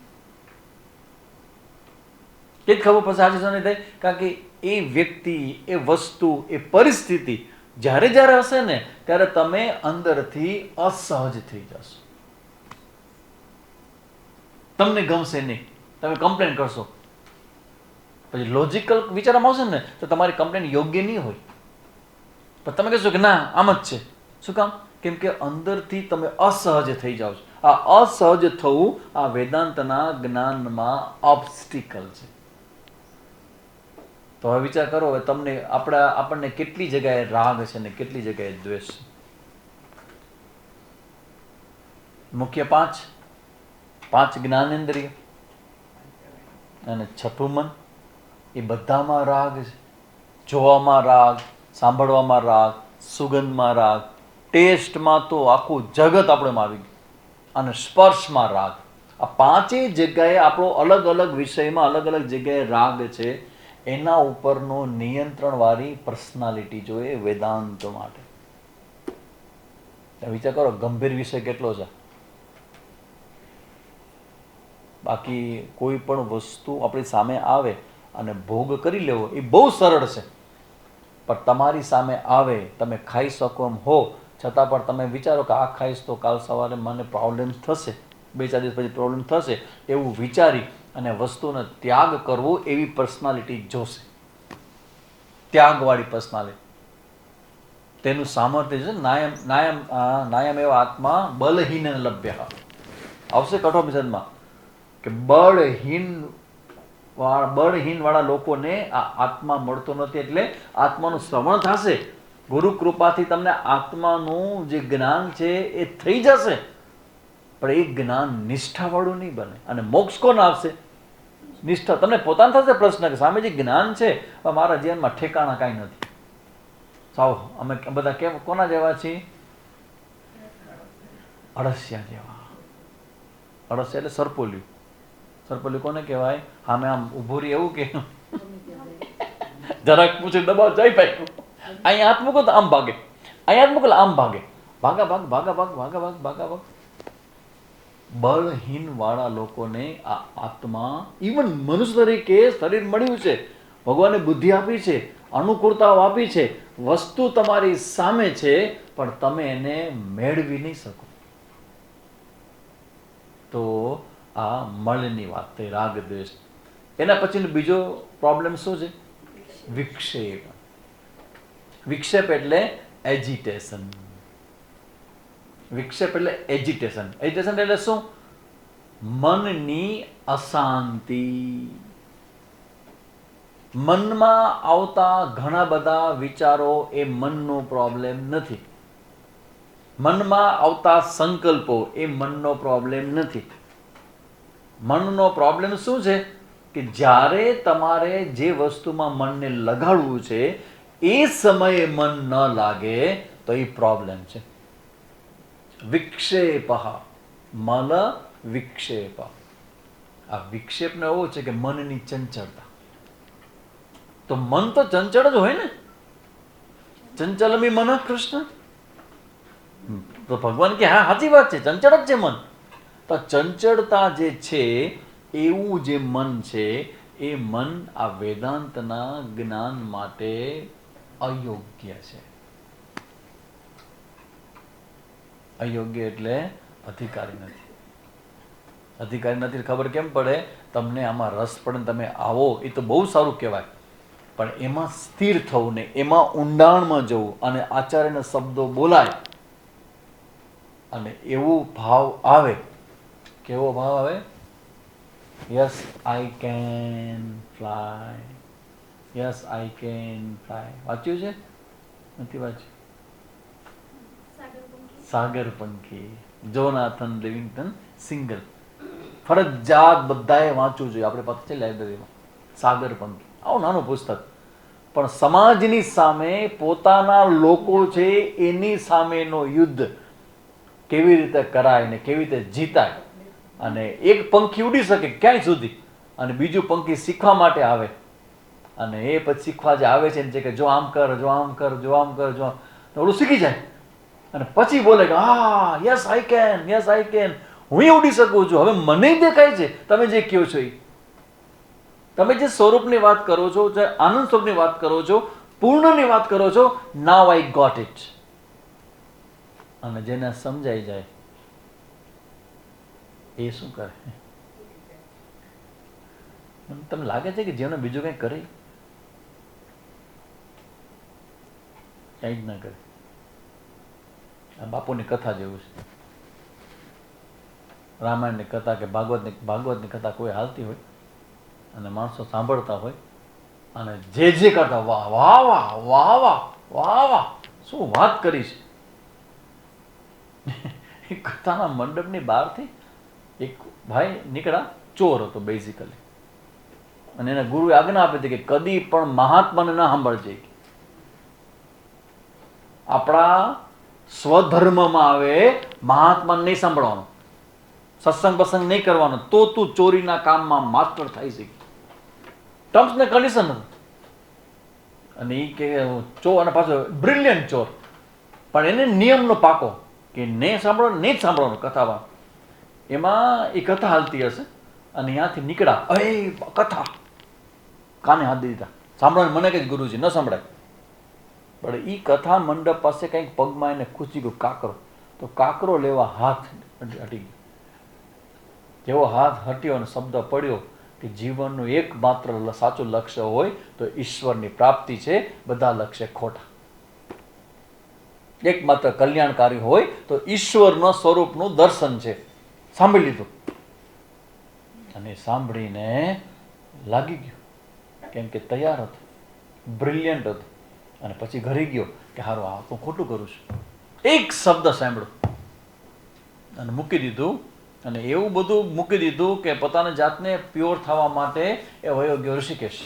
કે ખબર પછી હાજરી સહન નહીં થાય? કારણ કે એ વ્યક્તિ, એ વસ્તુ, એ પરિસ્થિતિ જ્યારે જ્યારે હશે ને ત્યારે તમે અંદરથી અસહજ થઈ જશો. તમને ગમશે નહીં, તમે કમ્પ્લેન કરશો. પછી લોજિકલ વિચારવામાં આવશે ને તો તમારી કમ્પ્લેન યોગ્ય નહીં હોય. પણ તમે કહેશો કે ના આમ જ છે. શું કામ? કેમ કે અંદરથી તમે અસહજ થઈ જાઓ છો. આ અસહજ થવું આ વેદાંતના જ્ઞાનમાં ઓબ્સ્ટિકલ છે. તો હવે વિચાર કરો, હવે તમને આપણને કેટલી જગ્યાએ રાગ છે ને કેટલી જગ્યાએ દ્વેષ છે. મુખ્ય પાંચ જ્ઞાનેન્દ્રિય અને છઠ્ઠું મન, એ બધામાં રાગ છે. જોવામાં રાગ, સાંભળવામાં રાગ, સુગંધમાં રાગ, ટેસ્ટમાં તો આખું જગત આપણેમાં આવી ગયું, અને સ્પર્શમાં રાગ. આ પાંચેય જગ્યાએ આપણો અલગ અલગ વિષયમાં અલગ અલગ જગ્યાએ રાગ છે. એના ઉપરનો નિયંત્રણવાળી પર્સનાલિટી જોઈએ વેદાંત માટે. વિચાર કરો, ગંભીર વિષય કેટલો છે. બાકી કોઈ પણ વસ્તુ આપણી સામે આવે અને ભોગ કરી લેવો એ બહુ સરળ છે. પણ તમારી સામે આવે, તમે ખાઈ શકો એમ હો, છતાં પણ તમે વિચારો કે આ ખાઈશ તો કાલ સવારે મને પ્રોબ્લેમ થશે, 2-4 દિવસ પછી પ્રોબ્લેમ થશે, એવું વિચારી અને વસ્તુનો ત્યાગ કરવો, એવી પર્સનાલિટી જોશે. ત્યાગવાળી પર્સનાલિટી. તેનું સામર્થ્ય છે. નાયમ એવા આત્મા બલહીન લભ્ય આવશે કઠોપનિષદમાં કે બળહીન વાળા લોકોને આ આત્મા મળતો નથી. એટલે આત્માનું શ્રવણ થશે, ગુરુ કૃપાથી તમને આત્માનું જે જ્ઞાન છે એ થઈ જશે, પણ એ જ્ઞાન નિષ્ઠાવાળું નહીં બને. અને મોક્ષ કોણ આપશે? નિષ્ઠા. તમને પોતાને થશે પ્રશ્ન કે સામે જે જ્ઞાન છે મારા જીવનમાં ઠેકાણા કાંઈ નથી. સાવ અમે બધા કેમ કોના જેવા છીએ? અળસિયા જેવા. અળસિયા એટલે સરપોલ્યું. સરપોલ્યું કોને કહેવાય? સામે આમ ઊભું રહી એવું કે જરાક પૂછે દબાવ જાય ભાઈ, અહીંયા હાથ મૂકો તો આમ ભાગે, અહીંયા હાથ મૂકો આમ ભાગે, ભાગા ભાગ ભાગા ભાગ ભાગા ભાગ ભાગા ભાગ. બળહીન વાળા લોકોને આ આત્મા, ઇવન મનુષ્ય તરીકે શરીર મળ્યું છે, ભગવાને બુદ્ધિ આપી છે, અનુકૂળતાઓ આપી છે, વસ્તુ તમારી સામે છે, પણ તમે એને મેળવી નહીં શકો. તો આ મળની વાત થઈ, રાગ દ્વેષ. એના પછીનો બીજો પ્રોબ્લેમ શું છે? વિક્ષેપ. વિક્ષેપ એટલે એજિટેશન. વિક્ષેપ એટલે એજિટેશન. એજિટેશન એટલે શું? મનની અશાંતિ. મનમાં આવતા ઘણા બધા વિચારો એ મનનો પ્રોબ્લેમ નથી. મનમાં આવતા સંકલ્પો એ મનનો પ્રોબ્લેમ નથી. મનનો પ્રોબ્લેમ શું છે? કે જ્યારે તમારે જે વસ્તુમાં મનને લગાડવું છે એ સમયે મન ન લાગે તો એ પ્રોબ્લેમ છે. વિક્ષેપ. મલ વિક્ષેપ. આ વિક્ષેપનો એવો છે કે મનની ચંચળતા. તો મન તો ચંચળ જ હોય ને. ચંચલમી મન કૃષ્ણ. તો ભગવાન કે હા સાચી વાત છે, ચંચળ જ છે મન. તો ચંચળતા જે છે એવું જે મન છે એ મન આ વેદાંતના જ્ઞાન માટે અયોગ્ય છે. અયોગ્ય એટલે અધિકારી નથી. અધિકારી નથી ખબર કેમ પડે? તમને આમાં રસ પડે, તમે આવો એ તો બહુ સારું કહેવાય, પણ એમાં સ્થિર થવું ને એમાં ઊંડાણમાં જવું અને આચાર્યના શબ્દો બોલાય અને એવો ભાવ આવે. કેવો ભાવ આવે? Yes I can fly. Yes I can fly. વાંચ્યું છે? નથી વાંચ્યું? સાગર પંખી, જોનાથન લિવિંગટન સિંગલ. ફરજિયાત બધાએ વાંચવું જોઈએ. આપણે પાસે છે લાઇબ્રેરીમાં સાગર પંખી. આવું નાનું પુસ્તક. પણ સમાજની સામે પોતાના લોકો છે એની સામેનો યુદ્ધ કેવી રીતે કરાય ને કેવી રીતે જીતાય, અને એક પંખી ઉડી શકે ક્યાંય સુધી અને બીજું પંખી શીખવા માટે આવે, અને એ પછી શીખવા જે આવે છે ને કે જો આમ કર, જો આમ કર, જો આમ કર, જો ઓલું શીખી જાય અને પછી બોલે કે હા yes I can, yes I can, હું ઉડી શકું છું, હવે મને દેખાય છે તમે જે કહો છો એ. તમે જે સ્વરૂપની વાત કરો છો, જે આનંદ સ્વરૂપની વાત કરો છો, પૂર્ણની વાત કરો છો, નાવ આઈ ગોટ ઇટ. અને જેને સમજાઈ જાય એ શું કરે? તમને લાગે છે કે જેને બીજું કંઈ કરે કંઈ જ ના કરે. આ બાપુની કથા જેવું છે. રામાયણની કથા કે ભાગવતની કથા કોઈ હાલતી હોય અને માણસો સાંભળતા હોય અને જે કરતા વાહ વાહ વાહ વાહ વાહ વાહ વાહ શું વાત કરી છે. એ કથાના મંડપની બહારથી એક ભાઈ નીકળ્યા, ચોર હતો બેઝિકલી, અને એને ગુરુએ આજ્ઞા આપી હતી કે કદી પણ મહાત્માને ના સાંભળજે. આપણા સ્વધર્મમાં આવે મહાત્માને નહીં સાંભળવાનું, સત્સંગ બસંગ નહીં કરવાનો, તો તું ચોરીના કામમાં માસ્ટર થઈ શકે. ટર્મ્સ ને કન્ડિશન. અને એ કે ચોર, અને પાછો બ્રિલિયન્ટ ચોર, પણ એને નિયમનો પાકો કે નહીં સાંભળવાનું, નહીં જ સાંભળવાનું કથામાં. એમાં એ કથા હાલતી હશે અને ત્યાંથી નીકળ્યા, અરે કથા કાને હાથ દીધા, સાંભળવાનું મને કંઈ ગુરુજી ન સંભળાય. પણ એ કથા મંડપ પાસે કંઈક પગમાં એને ખૂચી ગયું કાકરો, તો કાકરો લેવા હાથ હટી ગયો. જેવો હાથ હટ્યો અને શબ્દ પડ્યો કે જીવનનું એકમાત્ર સાચું લક્ષ્ય હોય તો ઈશ્વરની પ્રાપ્તિ છે, બધા લક્ષ્ય ખોટા. એકમાત્ર કલ્યાણકારી હોય તો ઈશ્વરના સ્વરૂપનું દર્શન છે. સાંભળી લીધું અને સાંભળીને લાગી ગયું, કેમ કે તૈયાર હતો, બ્રિલિયન્ટ હતો. અને પછી ઘરે ગયો કે હારું આ તો ખોટું કરું છું. એક શબ્દ સાંભળ્યો અને મૂકી દીધું, અને એવું બધું મૂકી દીધું કે પોતાની જાતને પ્યોર થવા માટે એ વયો ગયો ઋષિકેશ.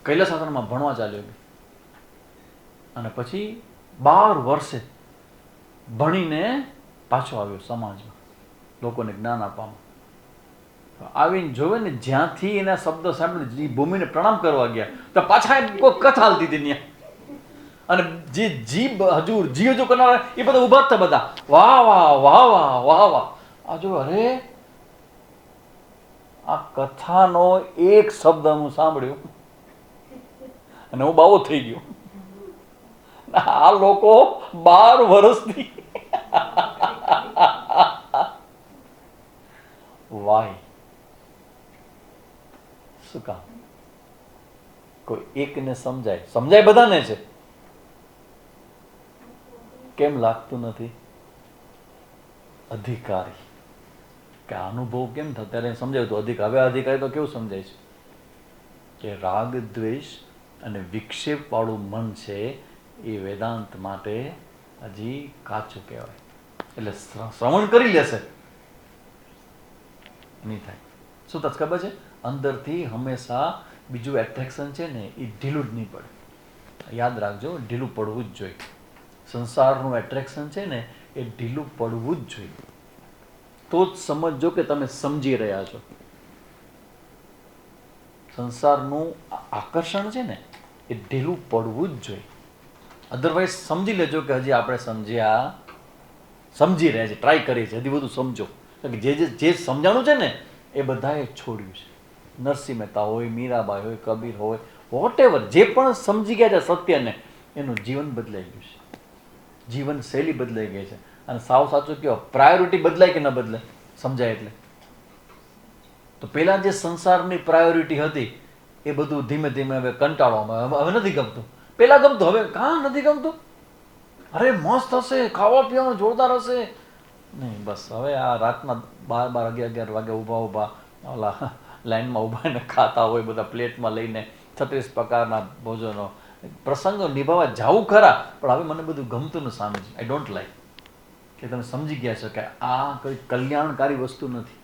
કૈલાસ આશ્રમમાં ભણવા ચાલ્યો ગયો અને પછી 12 વર્ષે ભણીને પાછો આવ્યો સમાજમાં, લોકોને જ્ઞાન આપવામાં. આવીને જોવે ને જ્યાંથી એના શબ્દ સાંભળીને જે ભૂમિને પ્રણામ કરવા ગયા તો પાછા કોઈ કથા હાલતી હતી ત્યાં. અને જે હજુ કરનારા એ બધા ઉભા હતા, બધા વાહ વાહ વાહ વાહ વાહ વાહ. આ જો અરે આ કથાનો એક શબ્દ હું સાંભળ્યો અને હું બાવો થઈ ગયો. આ લોકો 12 વર્ષથી વાય શું કામ? કોઈ એકને સમજાય બધાને છે, કેમ લાગતું નથી? અધિકારી કે અનુભવ કેમ થાય ત્યારે સમજાયું તો અધિકાર. હવે અધિકારી તો કેવું સમજાય છે કે રાગ દ્વેષ અને વિક્ષેપ વાળું મન છે એ વેદાંત માટે હજી કાચું કહેવાય. એટલે શ્રવણ કરી લેશે નહીં થાય. શું તને ખબર છે? અંદરથી હંમેશા બીજું એટ્રેક્શન છે ને એ ઢીલું જ નહીં પડે. યાદ રાખજો, ઢીલું પડવું જ જોઈએ. સંસારનું એટ્રેક્શન છે ને એ ઢીલું પડવું જ જોઈએ, તો જ સમજજો કે તમે સમજી રહ્યા છો. સંસારનું આકર્ષણ છે ને એ ઢીલું પડવું જ જોઈએ. અધરવાઇઝ સમજી લેજો કે હજી આપણે સમજી રહ્યા છે, ટ્રાય કરીએ છીએ, હજી બધું સમજો. જે સમજાણું છે ને એ બધાએ છોડ્યું છે. નરસિંહ મહેતા હોય, મીરાબાઈ હોય, કબીર હોય, વોટ એવર, જે પણ સમજી ગયા છે સત્યને, એનું જીવન બદલાઈ ગયું છે, જીવન શૈલી બદલાઈ ગઈ છે. અને સાવ સાચું કહો, પ્રાયોરિટી બદલાય કે ન બદલાય? સમજાય એટલે તો પેલા જે સંસારની પ્રાયોરિટી હતી એ બધું ધીમે ધીમે હવે કંટાળવામાં, હવે નથી ગમતું. પેલા ગમતું, હવે કાં નથી ગમતું. અરે મસ્ત હશે, ખાવા પીવાનું જોરદાર હશે. નહીં, બસ હવે આ રાતના 12, 11 વાગે ઊભા ઓલા લાઈનમાં ઊભા ને ખાતા હોય બધા પ્લેટમાં લઈને 36 પ્રકારના ભોજનો. પ્રસંગો નિભાવવા જાવું ખરા, પણ હવે મને બધું ગમતું ને સ્વામીજી, આઈ ડોન્ટ લાઈક. કે તમે સમજી ગયા છો કે આ કોઈ કલ્યાણકારી વસ્તુ નથી.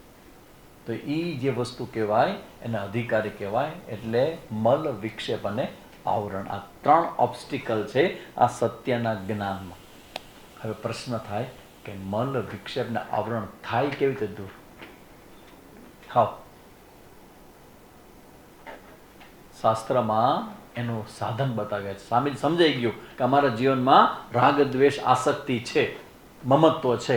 તો એ જે વસ્તુ કહેવાય એને અધિકારી કહેવાય. એટલે મલ, વિક્ષેપ અને આવરણ, આ 3 ઓબ્સ્ટિકલ છે આ સત્યના જ્ઞાનમાં. હવે પ્રશ્ન થાય કે મલ, વિક્ષેપ ને આવરણ થાય કેવી રીતે દૂર? હાવ શાસ્ત્રમાં એનું સાધન બતાવ્યા છે. સ્વામી સમજાઈ ગયું કે અમારા જીવનમાં રાગ, દ્વેષ, આસક્તિ છે, મમત્વ છે,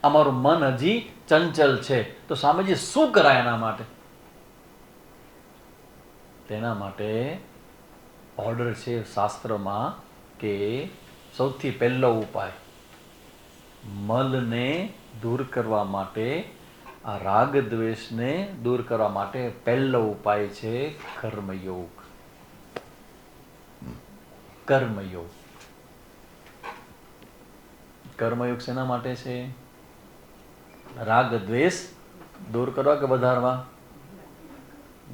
અમારું મન હજી ચંચલ છે. તો સ્વામીજી શું કરાય એના માટે? તેના માટે ઓર્ડર છે શાસ્ત્રમાં કે સૌથી પહેલો ઉપાય મલને દૂર કરવા માટે, આ રાગ દ્વેષને દૂર કરવા માટે પહેલો ઉપાય છે કર્મયોગ. કર્મયોગ. કર્મયોગ શેના માટે છે? રાગ દ્વેષ દૂર કરવા કે વધારવા?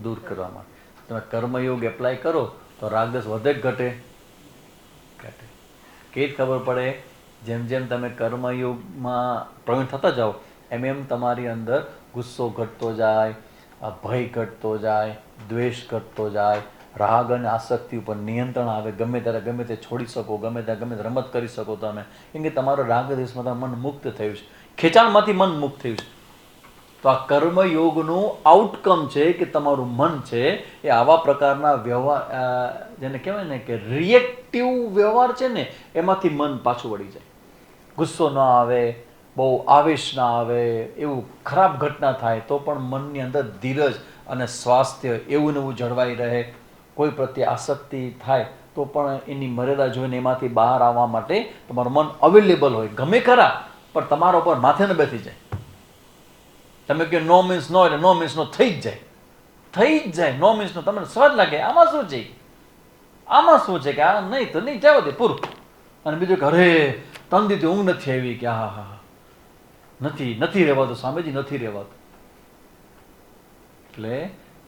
દૂર કરવા માટે. તમે કર્મયોગ એપ્લાય કરો તો રાગ દ્વેષ વધે કે ઘટે? ઘટે. કેવી ખબર પડે? જેમ જેમ તમે કર્મયોગમાં પ્રવીણ થતા જાઓ એમ એમ તમારી અંદર ગુસ્સો ઘટતો જાય, ભય ઘટતો જાય, દ્વેષ ઘટતો જાય, રાગ અને આસક્તિ ઉપર નિયંત્રણ આવે. ગમે ત્યારે ગમે તે છોડી શકો, ગમે ત્યારે ગમે તે રમત કરી શકો તમે, કેમ કે તમારો રાગ દ્વેષમાં મન મુક્ત થયું છે, ખેંચાણમાંથી મન મુક્ત થયું છે. તો આ કર્મયોગનું આઉટકમ છે કે તમારું મન છે એ આવા પ્રકારના વ્યવહાર, જેને કહેવાય ને કે રિએક્ટિવ વ્યવહાર છે ને, એમાંથી મન પાછું વળી જાય. ગુસ્સો ન આવે, બહુ આવેશ ના આવે, એવું ખરાબ ઘટના થાય તો પણ મનની અંદર ધીરજ અને સ્વાસ્થ્ય એવું ને એવું જળવાઈ રહે. કોઈ પ્રત્યે આસક્તિ થાય તો પણ એની મર્યાદા જોઈને એમાંથી બહાર આવવા માટે તમારું મન અવેલેબલ હોય. ગમે ખરા પણ તમારા ઉપર માથે ન બેસી જાય. તમે કહો નો મીન્સ નો, એટલે નો મીન્સ નો થઈ જ જાય. થઈ જ જાય. નો મીન્સ નો તમને સહજ લાગે, આમાં શું છે, આમાં શું છે કે આ નહીં તો નહીં, જાવ દે પૂરું. અને બીજું કે અરે તન દીધી ઊંઘ નથી આવી, કે હા હા નથી રહેવાતું સ્વામીજી, નથી રહેવાતું. એટલે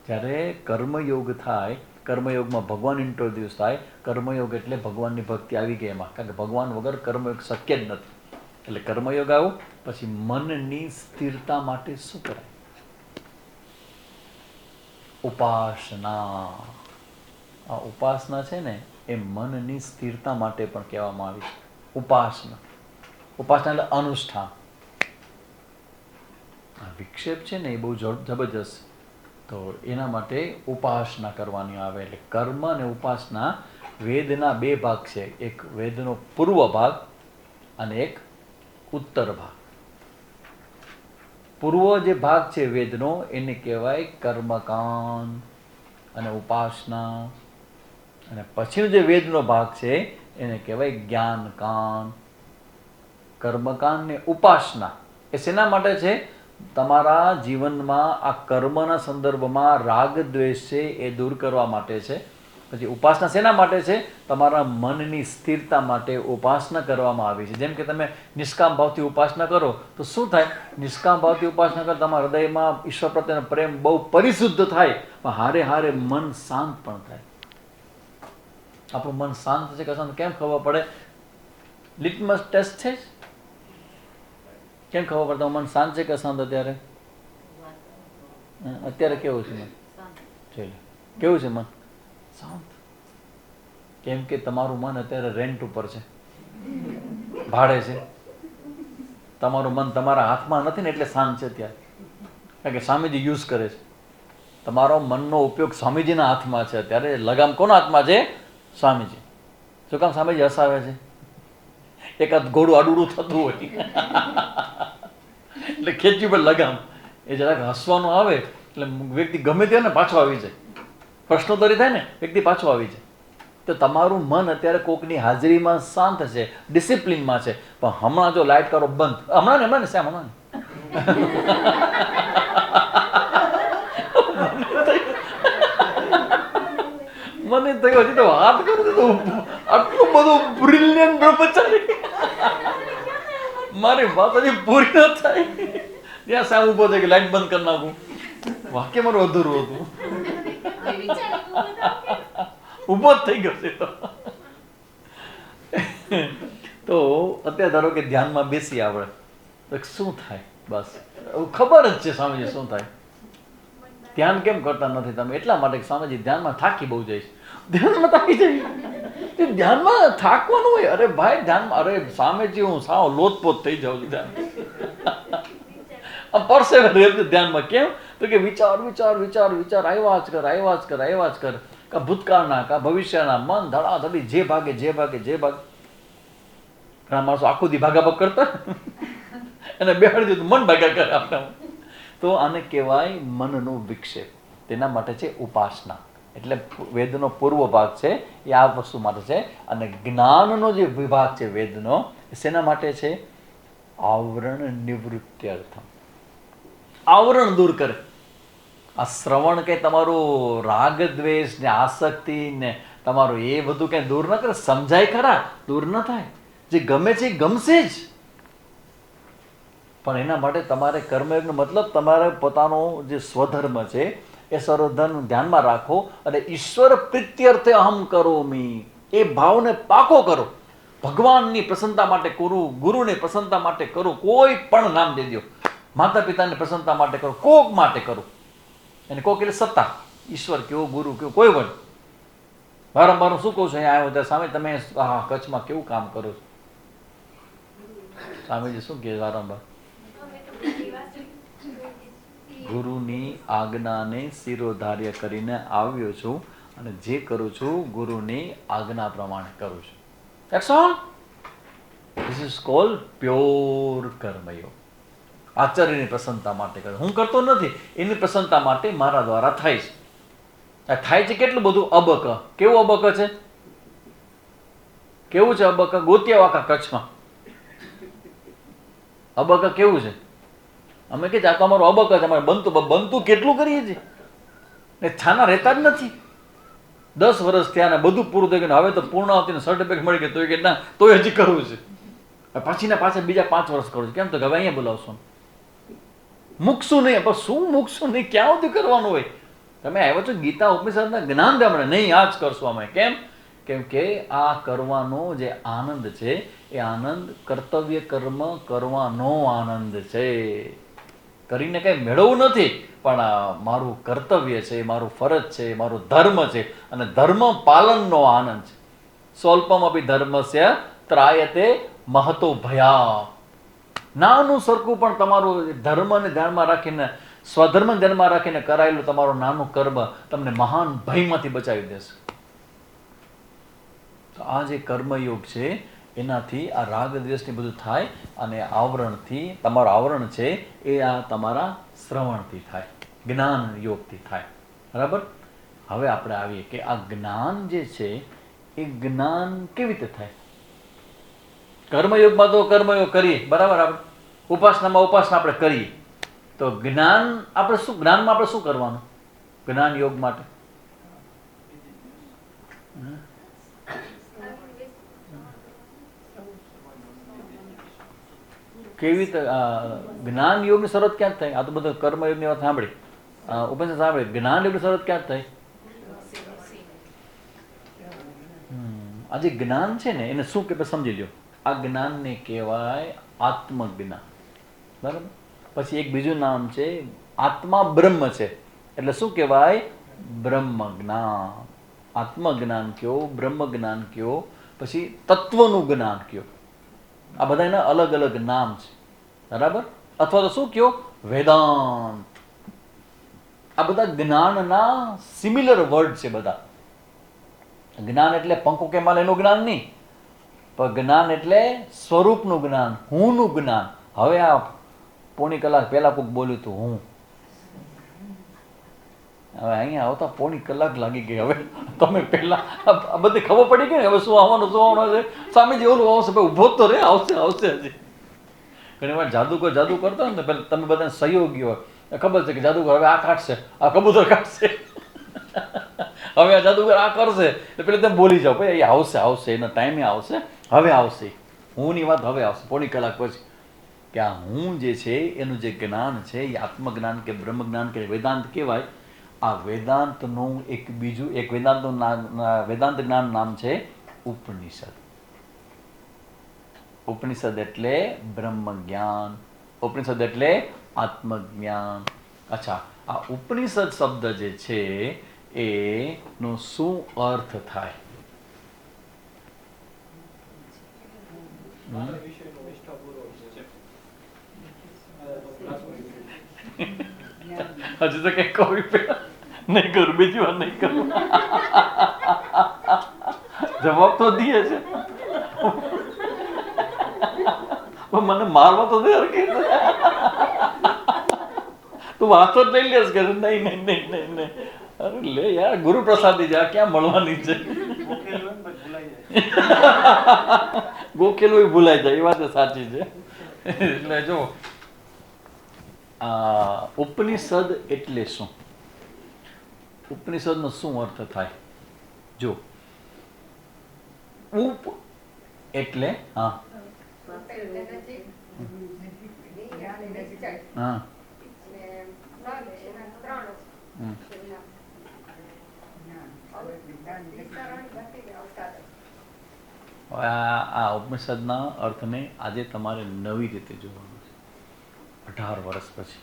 જ્યારે કર્મયોગ થાય, કર્મયોગમાં ભગવાન ઇન્ટ્રોડ્યુસ થાય. કર્મયોગ એટલે ભગવાનની ભક્તિ આવી ગઈ એમાં, કારણ કે ભગવાન વગર કર્મયોગ શક્ય જ નથી. એટલે કર્મયોગ આવ્યું પછી મનની સ્થિરતા માટે શું કરાય? ઉપાસના. આ ઉપાસના છે ને એ મનની સ્થિરતા માટે પણ કહેવામાં આવી છે. ઉપાસના. ઉપાસના એટલે અનુષ્ઠાન. વિક્ષેપ છે ને એ બહુ જબરજસ્ત. તો એના માટે ઉપાસના કરવાની આવે. એટલે કર્મ અને ઉપાસના વેદના 2 ભાગ છે. એક વેદનો પૂર્વ ભાગ અને એક ઉત્તર ભાગ. પૂર્વ જે ભાગ છે વેદનો એને કહેવાય કર્મકાંડ અને ઉપાસના, અને પછીનો જે વેદનો ભાગ છે એને કહેવાય જ્ઞાનકાંડ. કર્મકાંડ ને ઉપાસના એ શેના માટે છે? તમારા જીવનમાં આ કર્મના સંદર્ભમાં રાગ દ્વેષ છે એ દૂર કરવા માટે છે. પછી ઉપાસના શેના માટે છે? તમારા મનની સ્થિરતા માટે ઉપાસના કરવામાં આવી છે. જેમ કે તમે નિષ્કામ ભાવથી ઉપાસના કરો તો શું થાય? નિષ્કામ ભાવથી ઉપાસના કરો તમારા હૃદયમાં ઈશ્વર પ્રત્યેનો પ્રેમ બહુ પરિશુદ્ધ થાય, પણ હારે હારે મન શાંત પણ થાય. આપણું મન શાંત છે કે અશાંત કેમ ખબર પડે? લિટમસ ટેસ્ટ છે. કેમ ખબર પડે મન શાંત છે કે અશાંત? અત્યારે કેવું છે મન? કેવું છે મન? શાંત. કેમ કે તમારું મન અત્યારે રેન્ટ ઉપર છે, ભાડે છે. તમારું મન તમારા હાથમાં નથી ને એટલે શાંત છે અત્યારે, કારણ કે સ્વામીજી યુઝ કરે છે. તમારો મનનો ઉપયોગ સ્વામીજીના હાથમાં છે અત્યારે. લગામ કોના હાથમાં છે? સ્વામીજી. શું કામ સ્વામીજી હસાવે છે? એકાદ ઘોડું આડુડું થતું હોય એટલે ખેંચી પર લગામ, એ જરાક હસવાનું આવે એટલે વ્યક્તિ ગમે તે ને પાછો આવી જાય. પ્રશ્નોત્તરી થાય ને વ્યક્તિ પાછો આવી જાય. તો તમારું મન અત્યારે કોકની હાજરીમાં શાંત છે, ડિસિપ્લિનમાં છે. પણ હમણાં જો લાઇટ કરો બંધ, હમણાં ને શ્યામ હમણાં મને થયું હજી તો વાત કરું તો આટલું બધું બ્રિલિયન્ટ બ્રહ્મચારી મારી વાત હજી પૂરી ન થાય ત્યાં સાહેબ ઉભો થાય કે લાઈટ બંધ કરી નાખું. વાક્ય મારું અધૂરું હતું, ઉભો જ થઈ ગયો છે. તો અત્યારે ધારો કે ધ્યાનમાં બેસી આપણે તો શું થાય? બસ ખબર જ છે સ્વામીજી શું થાય. ધ્યાન કેમ કરતા નથી તમે? એટલા માટે કે સ્વામીજી ધ્યાનમાં થાકી બહુ જાય છે. ધ્યાનમાં થાકી જાય. તે ધ્યાનમાં થાકવાનું હોય. અરે ભાઈ ધ્યાનમાં, અરે સ્વામીજી હું સાવ લોતપોત થઈ જાઉં છું ધ્યાન. આમ પરસેવે રહેતું ધ્યાનમાં. કેમ? તો કે વિચાર વિચાર વિચાર વિચાર આવ્યા જ કર, આવ્યા જ કર, આવ્યા જ કર. કા ભૂતકાળના કા ભવિષ્યના, મન ધડાધડી જે ભાગે જે ભાગે જે ભાગે. ઘણા માણસો આખો દી ભાગાભાગ કરતા અને બેહાડી દીધું મન ભાગા કરે આપણે. તો આને કહેવાય મનનો વિક્ષેપ. તેના માટે છે ઉપાસના. એટલે વેદનો પૂર્વ ભાગ છે એ આ વસ્તુ માટે છે. અને જ્ઞાનનો જે વિભાગ છે વેદનો, શેના માટે છે? આવરણ નિવૃત્ત્યર્થમ. આવરણ દૂર કરે. આ શ્રવણ કે તમારું રાગ દ્વેષ ને આસક્તિ ને તમારું એ બધું કઈ દૂર ન કરે. સમજાય ખરા, દૂર ન થાય. જે ગમે છે એ ગમશે જ. પણ એના માટે તમારે કર્મયોગનો મતલબ તમારે પોતાનો જે સ્વધર્મ છે એ સ્વધર્મ ધ્યાનમાં રાખો અને ઈશ્વર પ્રીત્યર્થે અહમ કરોમી એ ભાવને પાકો કરો. ભગવાનની પ્રસન્નતા માટે કરું, ગુરુની પ્રસન્નતા માટે કરું, કોઈ પણ નામ દે દો. માતા પિતાની પ્રસન્નતા માટે કરો, કોક માટે કરો. અને કોક એટલે સત્તા, ઈશ્વર કયો, ગુરુ કયો, કોઈ પણ. વારંવાર હું શું કહું છું, અહીંયા આવ્યો સામે તમે કચ્છમાં કેવું કામ કરો છો? સ્વામીજી શું કહે વારંવાર? ગુરુની આજ્ઞાને શિરોધાર્ય કરીને આવ્યો છું અને જે કરું છું ગુરુની આજ્ઞા પ્રમાણે કરું છું. That's all. This is called pure કર્મયોગ. આચાર્યની પ્રસન્નતા માટે કરે. હું કરતો નથી, એની પ્રસન્નતા માટે મારા દ્વારા થાય છે. આ થાય છે કેટલું બધું અબક. કેવું અબક છે? કેવું છે અબક? ગોત્યા આખા કચ્છમાં અબક કેવું છે? અમે કે આ તો અમારું અબક છે, અમારે બનતું કેટલું કરીએ છીએ ને છાના રહેતા જ નથી. 10 વર્ષ થયા ને બધું પૂરું થઈ ગયું. હવે તો પૂર્ણાવતીને સર્ટિફિકેટ મળી ગયું. તો કે ના, તોય હજી કરવું છે. પછીના પાછા બીજા 5 વર્ષ કરું છું. કેમ? તો હવે અહીંયા બોલાવશો, મૂકશું નહીં. પણ શું મૂકશું નહીં? ક્યાં સુધી કરવાનું હોય? તમે આવ્યો છો ગીતા ઉપનિષદના જ્ઞાન દેવા નહીં, આ જ કરશું અમે. કેમ? કેમ કે આ કરવાનો જે આનંદ છે એ આનંદ કર્તવ્ય કર્મ કરવાનો આનંદ છે. કરીને કંઈ મેળવવું નથી, પણ મારું કર્તવ્ય છે, મારું ફરજ છે, મારું ધર્મ છે અને ધર્મ પાલનનો આનંદ છે. સ્વલ્પમપી ધર્મસ્ય ત્રાયતે મહતો ભયા. નાનું સરખું પણ તમારું ધર્મને ધ્યાનમાં રાખીને, સ્વધર્મને ધ્યાનમાં રાખીને કરાયેલું તમારું નાનું કર્મ તમને મહાન ભયમાંથી બચાવી દેશે. તો આ જે કર્મયોગ છે એનાથી આ રાગ દ્વેષની બધું થાય અને આવરણથી, તમારું આવરણ છે એ આ તમારા શ્રવણથી થાય, જ્ઞાન યોગથી થાય. બરાબર? હવે આપણે આવીએ કે આ જ્ઞાન જે છે એ જ્ઞાન કેવી રીતે થાય? કર્મયોગમાં તો કર્મયોગ કરીએ, બરાબર? આપણે ઉપાસનામાં ઉપાસના આપણે કરીએ, તો જ્ઞાન આપણે શું, જ્ઞાનમાં આપણે શું કરવાનું? જ્ઞાન યોગ માટે કેવી રીતે જ્ઞાન યોગની શરૂઆત ક્યાં થાય? આ તો બધું કર્મયોગની વાત સાંભળી, ઉપનિષદ સાંભળી. જ્ઞાન યોગની શરૂઆત ક્યાં થાય? આ જે જ્ઞાન છે ને એને શું કે સમજી લો. આ જ્ઞાનને કહેવાય આત્મજ્ઞાન. બરાબર? પછી એક બીજું નામ છે આત્મા બ્રહ્મ છે, એટલે શું કહેવાય? બ્રહ્મ જ્ઞાન. આત્મજ્ઞાન કયો, બ્રહ્મ જ્ઞાન કયો, પછી તત્વનું જ્ઞાન કયો. આ બધા એના અલગ અલગ નામ છે. બરાબર? અથવા તો શું કયો? વેદાંત. આ બધા જ્ઞાનના સિમિલર વર્ડ છે બધા. જ્ઞાન એટલે પંખો કેમાલ એનું જ્ઞાન નહીં, પણ જ્ઞાન એટલે સ્વરૂપનું જ્ઞાન, હુંનું જ્ઞાન. હવે આ પોણી કલાક પહેલા કોઈક બોલ્યું હતું હું, હવે અહીંયા આવતા પોણી કલાક લાગી ગઈ. હવે તમે પહેલા આ બધી ખબર પડી ગઈ ને હવે શું આવવાનું છે. સ્વામીજી ઓલું આવશે, ઉભો તો રે, આવશે હજી. ઘણી વાર જાદુગર જાદુ કરતો હોય ને પેલા તમે બધાને સહયોગી હોય, ખબર છે કે જાદુગર હવે આ કાઢશે, આ કબૂતર કાઢશે, હવે આ જાદુગર આ કરશે, એટલે પેલા તમે બોલી જાઓ ભાઈ એ આવશે, એનો ટાઈમે આવશે, હવે આવશે. હુંની વાત હવે આવશે પોણી કલાક પછી. કે આ હું જે છે એનું જે જ્ઞાન છે એ આત્મજ્ઞાન કે બ્રહ્મ જ્ઞાન કે વેદાંત કહેવાય. આ વેદાંતનું એક બીજું એક વેદાંતનું વેદાંત જ્ઞાન નામ છે ઉપનિષદ. ઉપનિષદ એટલે બ્રહ્મ જ્ઞાન, ઉપનિષદ એટલે આત્મજ્ઞાન. અચ્છા, આ ઉપનિષદ શબ્દ જે છે એનો શું અર્થ થાય? હજુ તો કઈ કહું નહીં કરું, બીજી વાર નહીં કરું. જવાબ તો દે છે પણ મને મારવા તો દે. તું વાંચો જ નહીં લેસ કે નહીં નહીં નહીં નહીં નહીં. અરે લે યાર, ગુરુ પ્રસાદી છે, ક્યાં મળવાની છે? ગોખેલું ભૂલાઈ જાય, એ વાત સાચી છે. એટલે જો ઉપનિષદ એટલે શું, ઉપનિષદનો શું અર્થ થાય? જો ઉપ એટલે હા હા આ ઉપનિષદના અર્થને આજે તમારે નવી રીતે જોવાનું છે 18 વર્ષ પછી.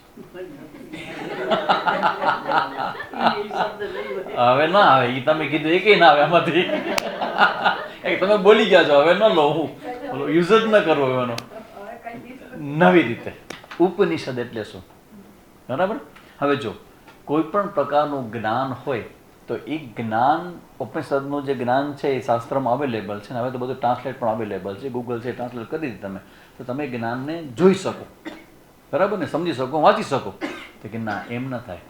હવે ના આવે, એ તમે કીધું એ કઈ ના આવે એમાંથી. તમે બોલી ગયા છો, હવે ન લો, હું યુઝ જ ન કરવો એનો. નવી રીતે ઉપનિષદ એટલે શું, બરાબર? હવે જો કોઈ પણ પ્રકારનું જ્ઞાન હોય તો એ જ્ઞાન, ઉપનિષદનું જે જ્ઞાન છે એ શાસ્ત્રમાં અવેલેબલ છે ને હવે તો બધું ટ્રાન્સલેટ પણ અવેલેબલ છે, ગૂગલ છે, ટ્રાન્સલેટ કરી દીધી તમે, તો તમે જ્ઞાનને જોઈ શકો, બરાબર ને, સમજી શકો, વાંચી શકો. તો કે ના, એમ ન થાય.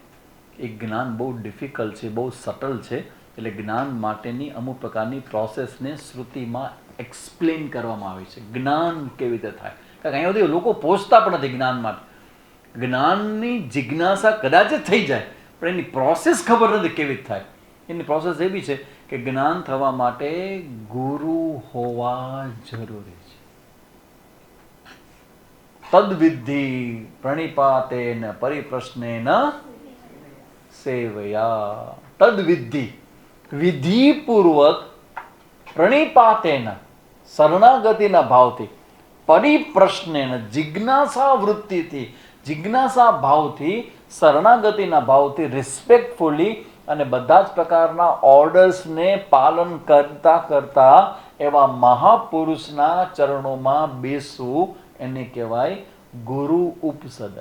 એ જ્ઞાન બહુ ડિફિકલ્ટ છે, બહુ સટલ છે, એટલે જ્ઞાન માટેની અમુક પ્રકારની પ્રોસેસને શ્રુતિમાં એક્સપ્લેન કરવામાં આવી છે. જ્ઞાન કેવી રીતે થાય? કારણ કે અહીંયા સુધી લોકો પહોંચતા પણ નથી જ્ઞાન માટે. જ્ઞાનની જિજ્ઞાસા કદાચ જ થઈ જાય પણ એની પ્રોસેસ ખબર નથી કેવી રીતે થાય. એની પ્રોસેસ એવી છે કે જ્ઞાન થવા માટે ગુરુ હોવા જરૂરી છે. તદ્વિધિ પ્રણિપાતેન પરિપ્રશ્નેન સેવયા. તદ્વિધિ, વિધિપૂર્વક, પ્રણિપાતેન શરણાગતિના ભાવથી, પરિપ્રશ્નેન જિજ્ઞાસા વૃત્તિથી, જિજ્ઞાસા ભાવથી, શરણાગતિના ભાવથી, રિસ્પેક્ટફુલી અને બધા જ પ્રકારના ઓર્ડર્સને પાલન કરતા કરતા એવા મહાપુરુષના ચરણોમાં બેસવું, એને કહેવાય ગુરુ ઉપસદ.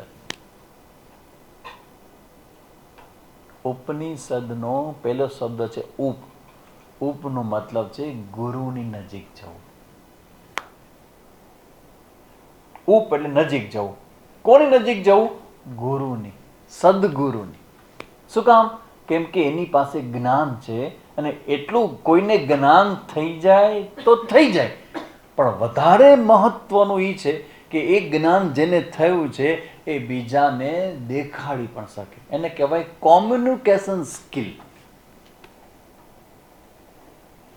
ઉપનિષદનો પહેલો શબ્દ છે ઉપ. ઉપનો મતલબ છે ગુરુની નજીક જવું. ઉપ એટલે નજીક જવું. કોની નજીક જવું? ગુરુની, સદગુરુની. શું કામ? કેમ કે એની પાસે જ્ઞાન છે અને એટલું કોઈને જ્ઞાન થઈ જાય તો થઈ જાય, પણ વધારે મહત્વનું એ છે કે એ જ્ઞાન જેને થયું છે એ બીજાને દેખાડી પણ શકે. એને કહેવાય કોમ્યુનિકેશન સ્કિલ.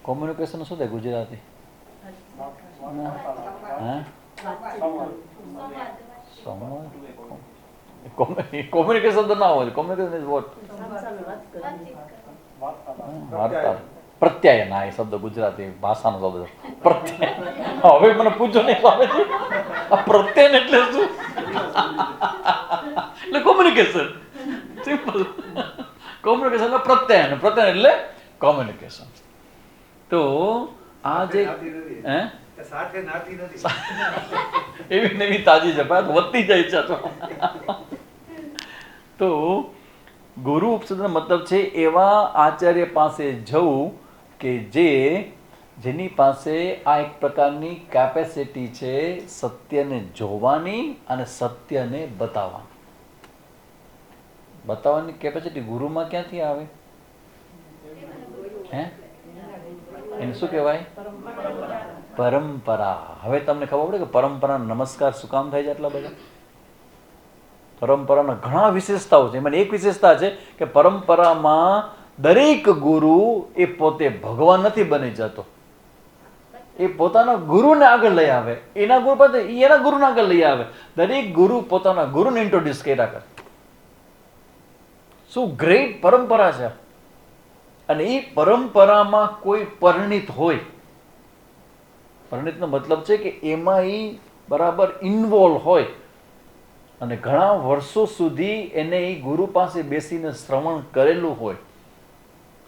કોમ્યુનિકેશન શું થાય ગુજરાતી? કોમ્યુનિકેશન તો ના હોય. Communication is what? વાર્તા. પ્રત્યાયન. હા, એ શબ્દ ગુજરાતી ભાષાનો શબ્દ પ્રત્યાયન. હવે મને પૂછો નહીં સ્વામીજી, આ પ્રત્યાયન એટલે શું? એટલે કોમ્યુનિકેશન. સિમ્પલ. કોમ્યુનિકેશન એટલે પ્રત્યાયન. પ્રત્યાયન એટલે કોમ્યુનિકેશન. તો આ જે એવી નવી તાજી છે, વધતી જાય છે. તો ગુરુ ઉપસદનો મતલબ છે એવા આચાર્ય પાસે જવું કે જેની પાસે આ એક પ્રકારની કેપેસિટી છે સત્યને જોવાની અને સત્યને બતાવવાની કેપેસિટી ગુરુમાં ક્યાંથી આવે? હે, એને શું કહેવાય? પરંપરા. હવે તમને ખબર પડે કે પરંપરાનો નમસ્કાર શું કામ થાય છે આટલા બધા? પરંપરાના ઘણા વિશેષતાઓ છે. એમાં એક વિશેષતા છે કે પરંપરામાં દરેક ગુરુ એ પોતે ભગવાન નથી બની જતો. એ પોતાના ગુરુને આગળ લઈ આવે, એના ગુરુ પાસે એના ગુરુને આગળ લઈ આવે. દરેક ગુરુ પોતાના ગુરુને ઇન્ટ્રોડ્યુસ કર્યા કરે. શું ગ્રેટ પરંપરા છે! અને એ પરંપરામાં કોઈ પરિણિત હોય, પરિણિતનો મતલબ છે કે એમાં એ બરાબર ઇન્વોલ્વ હોય અને ઘણા વર્ષો સુધી એને એ ગુરુ પાસે બેસીને શ્રવણ કરેલું હોય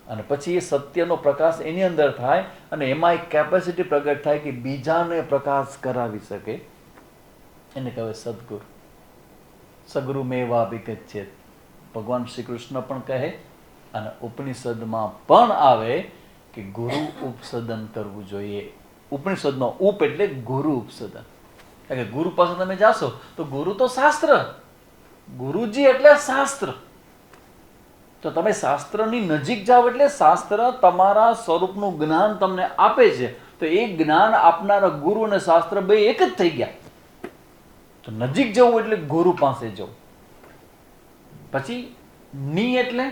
અને પછી એ સત્યનો પ્રકાશ એની અંદર થાય અને એમાં એક કેપેસિટી પ્રગટ થાય કે બીજાને પ્રકાશ કરાવી શકે, એને કહેવાય સદગુરુ. સગુરુ મેવા વિગચ્છેત. ભગવાન શ્રી કૃષ્ણ પણ કહે અને ઉપનિષદમાં પણ આવે કે ગુરુ ઉપસદન કરવું જોઈએ. ઉપનિષદનો ઉપ એટલે ગુરુ ઉપસદન. કારણ કે ગુરુ પાસે તમે જાશો તો ગુરુ તો શાસ્ત્ર, ગુરુજી એટલે શાસ્ત્ર. તો તમે શાસ્ત્રની નજીક જાઓ એટલે શાસ્ત્ર તમારા સ્વરૂપનું જ્ઞાન તમને આપે છે. તો એ જ્ઞાન આપનારા ગુરુ અને શાસ્ત્ર બે એક જ થઈ ગયા. તો નજીક જવું એટલે ગુરુ પાસે જવું. પછી ની એટલે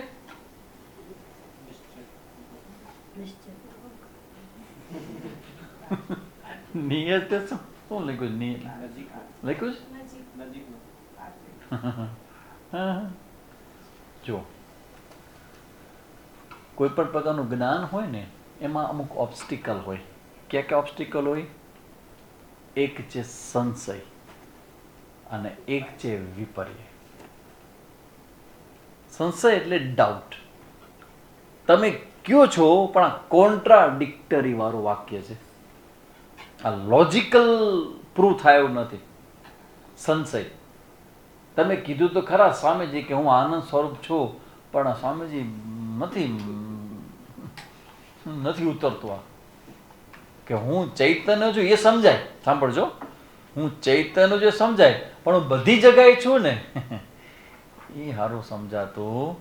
ની એટલે શું લખ્યું? ની લખ્યું છે જો કોઈ પણ પ્રકારનું જ્ઞાન હોય ને એમાં અમુક ઓબ્સ્ટિકલ હોય. ક્યાં ક્યાં ઓબ્સ્ટિકલ હોય? એક છે સંશય અને એક છે વિપર્ય. સંશય એટલે ડાઉટ. તમે કયો છો પણ આ કોન્ટ્રાડિક્ટરી વાળું વાક્ય છે, આ લોજિકલ પ્રૂવ થાય એવું નથી. સંશય. તમે કીધું તો ખરા સ્વામીજી કે હું આનંદ સ્વરૂપ છું, પણ સ્વામીજી નથી ઉતરતું આ કે હું ચૈતન્ય છું એ સમજાય. સાંભળજો, હું ચૈતન્ય છું એ સમજાય, પણ હું બધી જગ્યાએ છું ને એ સારું સમજાતું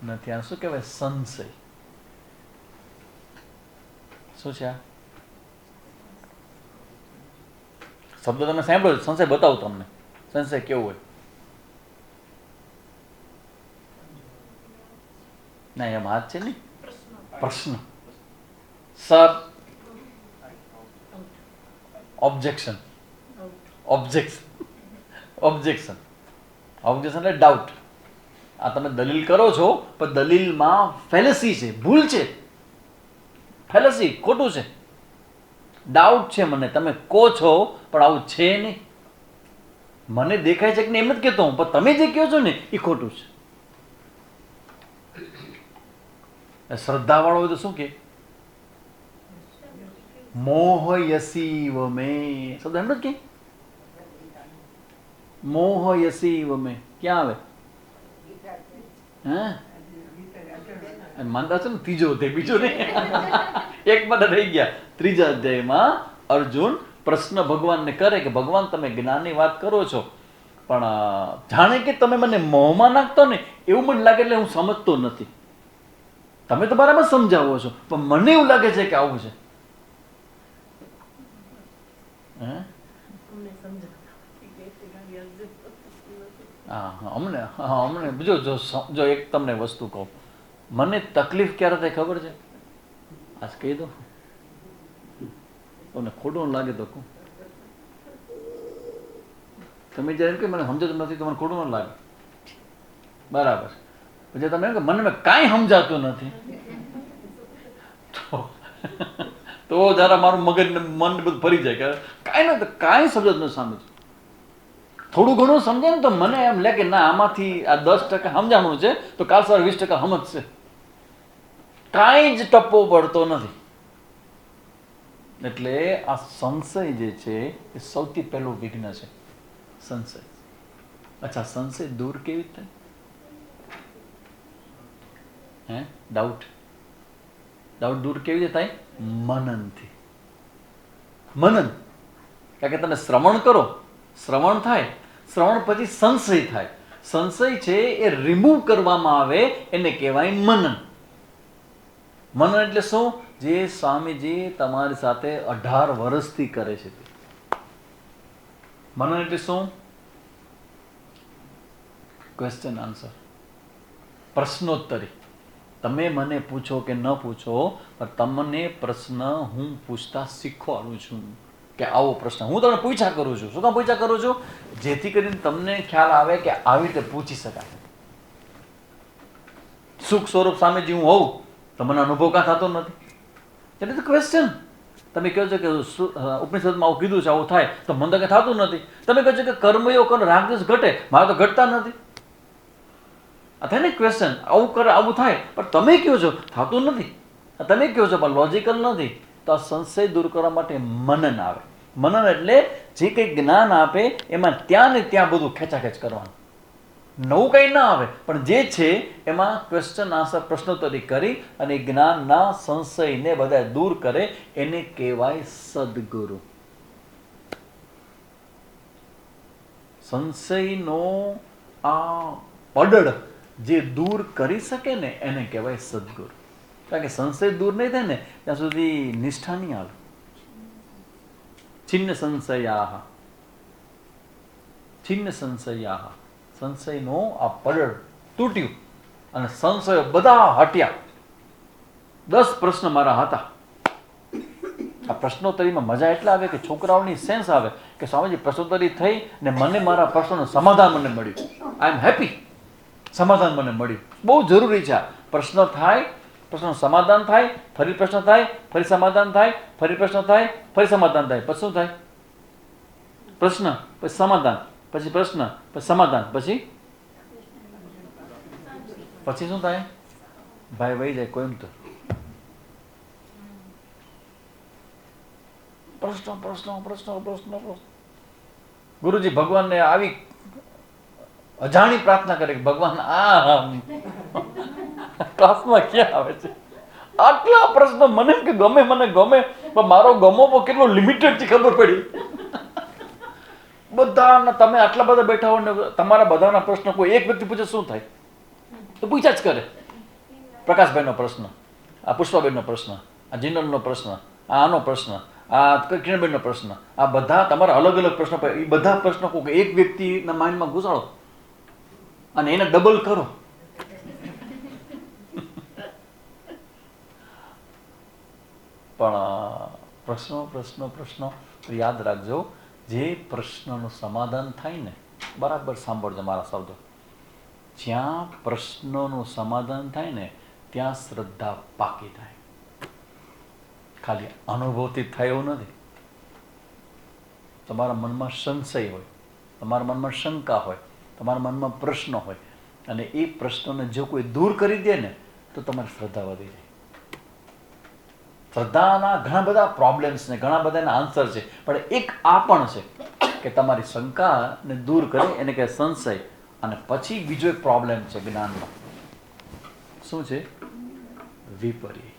નથી. આ શું કહેવાય? સંશય. શું છે આ શબ્દ? તમે સાંભળો, સંશય બતાવું તમને. સંશય કેવું હોય? ના એમ હાથ છે ને, પ્રશ્ન. Sir objection. Objection objection objection એટલે ડાઉટ. આ તમે દલીલ કરો છો પણ દલીલમાં ફેલસી છે, ભૂલ છે. ફેલસી, ખોટું છે. ડાઉટ છે મને, તમે કહો છો પણ આવું છે નહીં. મને દેખાય છે કે એમ જ કહેતો હું, પણ તમે જે કહો છો ને એ ખોટું છે. શ્રદ્ધા વાળો હોય તો શું કે? મોહયસીવ મે. શબ્દ એમ જ કે મોહયસીવ મે ક્યાં આવે? હે માનતા છે ને ત્રીજો અધ્યાય, બીજો નહીં. એક માં રહી ગયા. ત્રીજા અધ્યાયમાં અર્જુન પ્રશ્ન ભગવાનને કરે કે ભગવાન તમે જ્ઞાનની વાત કરો છો પણ જાણે કે તમે મને મોહમાં નાખતો ને એવું મને લાગે, એટલે હું સમજતો નથી. તમે તો બરાબર સમજાવો છો પણ મને એવું લાગે છે કે આવું છે. અમને જો એક તમને વસ્તુ કહું, મને તકલીફ ક્યારે થાય ખબર છે? આજ કહી દો, તમને ખોટું લાગે તો કહું. તમે જ્યારે એમ કે મને સમજાતું નથી તો મને ખોટું ન લાગે, બરાબર. પછી તમે એમ કે મને કાંઈ સમજાતું નથી તો જરા મારું મગજ મન બધું ફરી જાય કે કાંઈ નથી, કાંઈ સમજત નથી સામે. થોડું ઘણું સમજે ને તો મને એમ લે કે ના આમાંથી આ 10% સમજાણું છે તો કાલ સવારે 20% સમજશે. કાંઈ જ ટપ્પો પડતો નથી. એટલે આ સંશય જે છે એ સૌથી પહેલું વિઘ્ન છે. સંશય. અચ્છા, સંશય દૂર કેવી રીતે થાય? ડાઉટ દૂર કેવી રીતે થાય? મનનથી. મનન. કારણ કે તમે શ્રવણ કરો, શ્રવણ થાય, શ્રવણ પછી સંશય થાય. સંશય છે એ રિમૂવ કરવામાં આવે, એને કહેવાય મનન. મનન એટલે શું? જે સ્વામીજી તમારી સાથે 18 વર્ષથી કરે છે. મનન એટલે શું? ક્વેશ્ચન આન્સર, પ્રશ્નોત્તરી. તમે મને પૂછો કે ન પૂછો પણ તમને પ્રશ્ન હું પૂછતા શીખવાડું છું કે આવો પ્રશ્ન હું તમને પૂછ્યા કરું છું. શું કામ પૂછ્યા કરું છું? જેથી કરીને તમને ખ્યાલ આવે કે આવી રીતે પૂછી શકાય. સુખ સ્વરૂપ સ્વામીજી હું હોઉં તો મને અનુભવ કાં થતો નથી. એટલે ક્વેશ્ચન. તમે કહો છો કે ઉપનિષદમાં આવું કીધું છે, આવું થાય, તો મને તો કંઈ થતું નથી. તમે કહો છો કે કર્મયોગ કરો રાગદ્વેષ ઘટે, મારે તો ઘટતા નથી. આ થાય ને ક્વેશ્ચન, આવું કરે આવું થાય, પણ તમે કહો છો થતું નથી, તમે કહો છો પણ લોજિકલ નથી. તો આ સંશય દૂર કરવા માટે મનન આવે. મનન એટલે જે કંઈ જ્ઞાન આપે એમાં ત્યાં ને ત્યાં બધું ખેંચાખેંચ કરવાનું. નવું કંઈ ના આવે, પણ જે છે એમાં ક્વેશ્ચન આન્સર પ્રશ્નોત્તરી કરી અને જ્ઞાનના સંશયને બધા દૂર કરે, એને કહેવાય સદગુરુ. સંશયનો આ પડડ જે દૂર કરી શકે ને એને કહેવાય સદગુરુ. કારણ કે સંશય દૂર નહીં થાય ને ત્યાં સુધી નિષ્ઠા નહીં આવે. છિન્ન સંશયાહ, છિન્ન સંશયાહ, સંશયનો આ પડળ તૂટ્યું અને સંશયો બધા હટ્યા. 10 પ્રશ્ન મારા હતા. આ પ્રશ્નોત્તરીમાં મજા એટલા આવે કે છોકરાઓની સેન્સ આવે કે સ્વામીજી પ્રશ્નોત્તરી થઈ ને મને મારા પ્રશ્નોનું સમાધાન મને મળ્યું. આઈ એમ હેપી. સમાધાન મને મળ્યું. બહુ જરૂરી છે આ. પ્રશ્ન થાય, પ્રશ્નનું સમાધાન થાય, ફરી પ્રશ્ન થાય, ફરી સમાધાન થાય, ફરી પ્રશ્ન થાય, ફરી સમાધાન થાય. પછી શું થાય? પ્રશ્ન પછી સમાધાન, પછી પ્રશ્ન પછી સમાધાન, પછી શું થાય? ભાઈ વહી જાય કોઈમ્બતુર. પ્રશ્નો પ્રશ્નો પ્રશ્નો પ્રશ્નો પ્રશ્ન. ગુરુજી ભગવાનને આવી અજાણી પ્રાર્થના કરે કે ભગવાન આ ક્લાસમાં ક્યાં આવે છે? આટલા પ્રશ્નો મને કે ગમે, મને ગમે, પણ મારો ગમો કેટલો લિમિટેડ છે ખબર પડી. બધાના તમે આટલા બધા બેઠા હો ને તમારા બધાના પ્રશ્ન કોઈ એક વ્યક્તિ પૂછે શું થાય તો પૂછ્યા જ કરે. પ્રકાશભાઈનો પ્રશ્ન, આ પુષ્પાબેનનો પ્રશ્ન, આ જીનલનો પ્રશ્ન, આનો પ્રશ્ન, આ કિરણબેનનો પ્રશ્ન, આ બધા તમારા અલગ અલગ પ્રશ્નો. એ બધા પ્રશ્નો કોઈ એક વ્યક્તિના માઇન્ડમાં ઘુસાડો અને એને ડબલ કરો. પણ પ્રશ્નો પ્રશ્નો પ્રશ્નો યાદ રાખજો, જે પ્રશ્નનું સમાધાન થાય ને, બરાબર સાંભળજો મારા શબ્દો, જ્યાં પ્રશ્નોનું સમાધાન થાય ને ત્યાં શ્રદ્ધા પાકી થાય. ખાલી અનુભવથી થાય એવું નથી. તમારા મનમાં સંશય હોય, તમારા મનમાં શંકા હોય, તમારા મનમાં પ્રશ્ન હોય અને એ પ્રશ્નોને જો કોઈ દૂર કરી દે ને તો તમારી શ્રદ્ધા વધી જાય. શ્રદ્ધાના ઘણા બધા પ્રોબ્લેમ્સ ને ઘણા બધાના આન્સર છે, પણ એક આ પણ છે કે તમારી શંકાને દૂર કરે એને કહે સંશય. અને પછી બીજો એક પ્રોબ્લેમ છે જ્ઞાનનો. શું છે? વિપર્ય.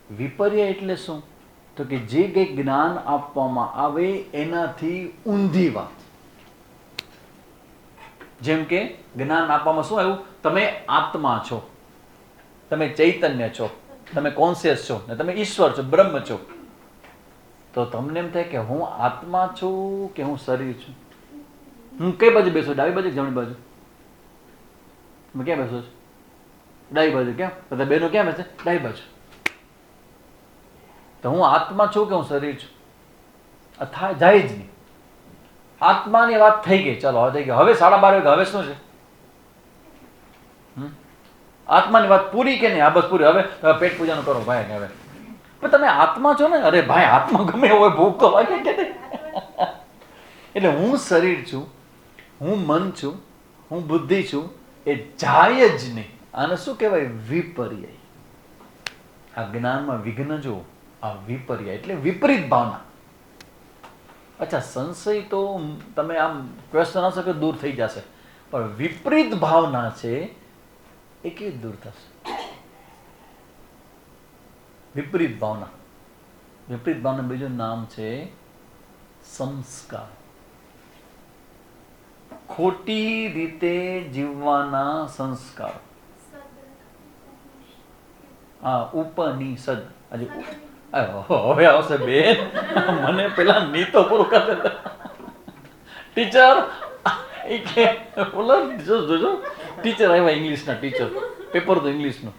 વિપર્ય એટલે શું? તો કે જે કંઈ જ્ઞાન આપવામાં આવે એનાથી ઊંધી વાત. જેમ કે જ્ઞાન આપવામાં શું આવ્યું? તમે આત્મા છો, તમે ચૈતન્ય છો, તમે કોન્શિયસ છો ને તમે ઈશ્વર છો, બ્રહ્મ છો. તો તમને એમ થાય કે હું આત્મા છું કે હું શરીર છું? હું કઈ બાજુ બેસું? ડાબી બાજુ જમણી બાજુ? તમે ક્યાં બેસો છો? ડાબી બાજુ. કેમ? બધા બેનો ક્યાં બેસે? ડાબી બાજુ. તો હું આત્મા છું કે હું શરીર છું? થાય જાય જ નહીં. આત્માની વાત થઈ ગઈ, ચાલો હવે થઈ ગઈ. હવે 12:30 વાગે હવે શું છે? આત્માની વાત પૂરી કે નહીં? હા બસ પૂરી. હવે પેટ પૂજાનું કરો ભાઈ. હવે પણ તમે આત્મા છો ને? અરે ભાઈ આત્મા ગમે હોય, ભૂખ તો લાગે કે નહીં? એટલે હું શરીર છું, હું મન છું, હું બુદ્ધિ છું, એ જાય જ નહીં. આને શું કહેવાય? વિપર્ય. આ જ્ઞાનમાં વિઘ્ન જો આ વિપર્ય એટલે વિપરીત ભાવના. અચ્છા, સંશય તો તમે આમ ક્વેશ્ચન હશે કે દૂર થઈ જશે, પણ વિપરીત ભાવના છે એ કેવી દૂર થશે? વિપરીત ભાવના. વિપરીત ભાવના બીજું નામ છે સંસ્કાર. ખોટી રીતે જીવવાના સંસ્કાર. હા, ઉપનિષદ. હજી હવે આવશે બેન, મને પેલા નીતો પૂરું કરે. ટીચર એ કે બોલો જોજો, ટીચર આવ્યા ઇંગ્લિશના ટીચર, પેપર તો ઇંગ્લિશનું.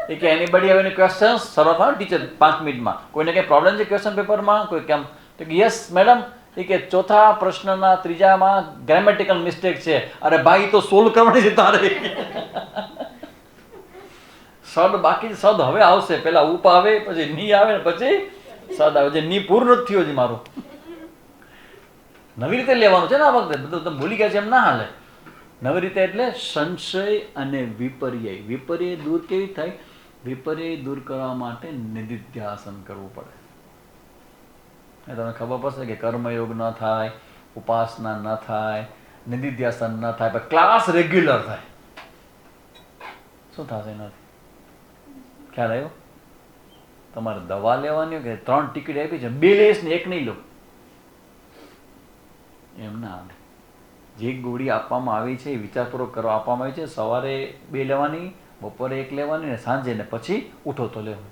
એ કે એનીબડી have any questions? સરળ હા ટીચર 5 મિનિટમાં. કોઈને કંઈ પ્રોબ્લેમ છે ક્વેશ્ચન પેપરમાં? કોઈ કેમ? તો કે યસ મેડમ. એ કે ચોથા પ્રશ્નના ત્રીજામાં ગ્રામેટિકલ મિસ્ટેક છે. અરે ભાઈ તો સોલ્વ કરવાની છે તારે. સદ બાકી સદ હવે આવશે. પેલા ઉપ આવે, પછી ની આવે ને પછી સદ આવે છે. ની પૂર્ણ નથી થયો છે મારો. નવી રીતે લેવાનું છે ને આ વખતે. બધું તમે ભૂલી ગયા છે એમ ના હાલે. નવી રીતે એટલે સંશય અને વિપર્ય. વિપર્ય દૂર કેવી થાય? વિપર્ય દૂર કરવા માટે નિધિધ્યાસન કરવું પડે. તમને ખબર પડશે કે કર્મયોગ ન થાય, ઉપાસના ન થાય, નિધિધ્યાસન ન થાય, પણ ક્લાસ રેગ્યુલર થાય. શું થશે એનાથી? ખ્યાલ આવ્યો? તમારે દવા લેવાની કે 3 ટિકિટ આપી છે, 2 લઈશ ને 1 નહીં લો, એમ ના હાલે. જે ગોળી આપવામાં આવી છે એ વિચારપૂર્વક કરવા આપવામાં આવી છે. સવારે 2 લેવાની, બપોરે 1 લેવાની, ને સાંજે, ને પછી ઉઠો તો લેવું.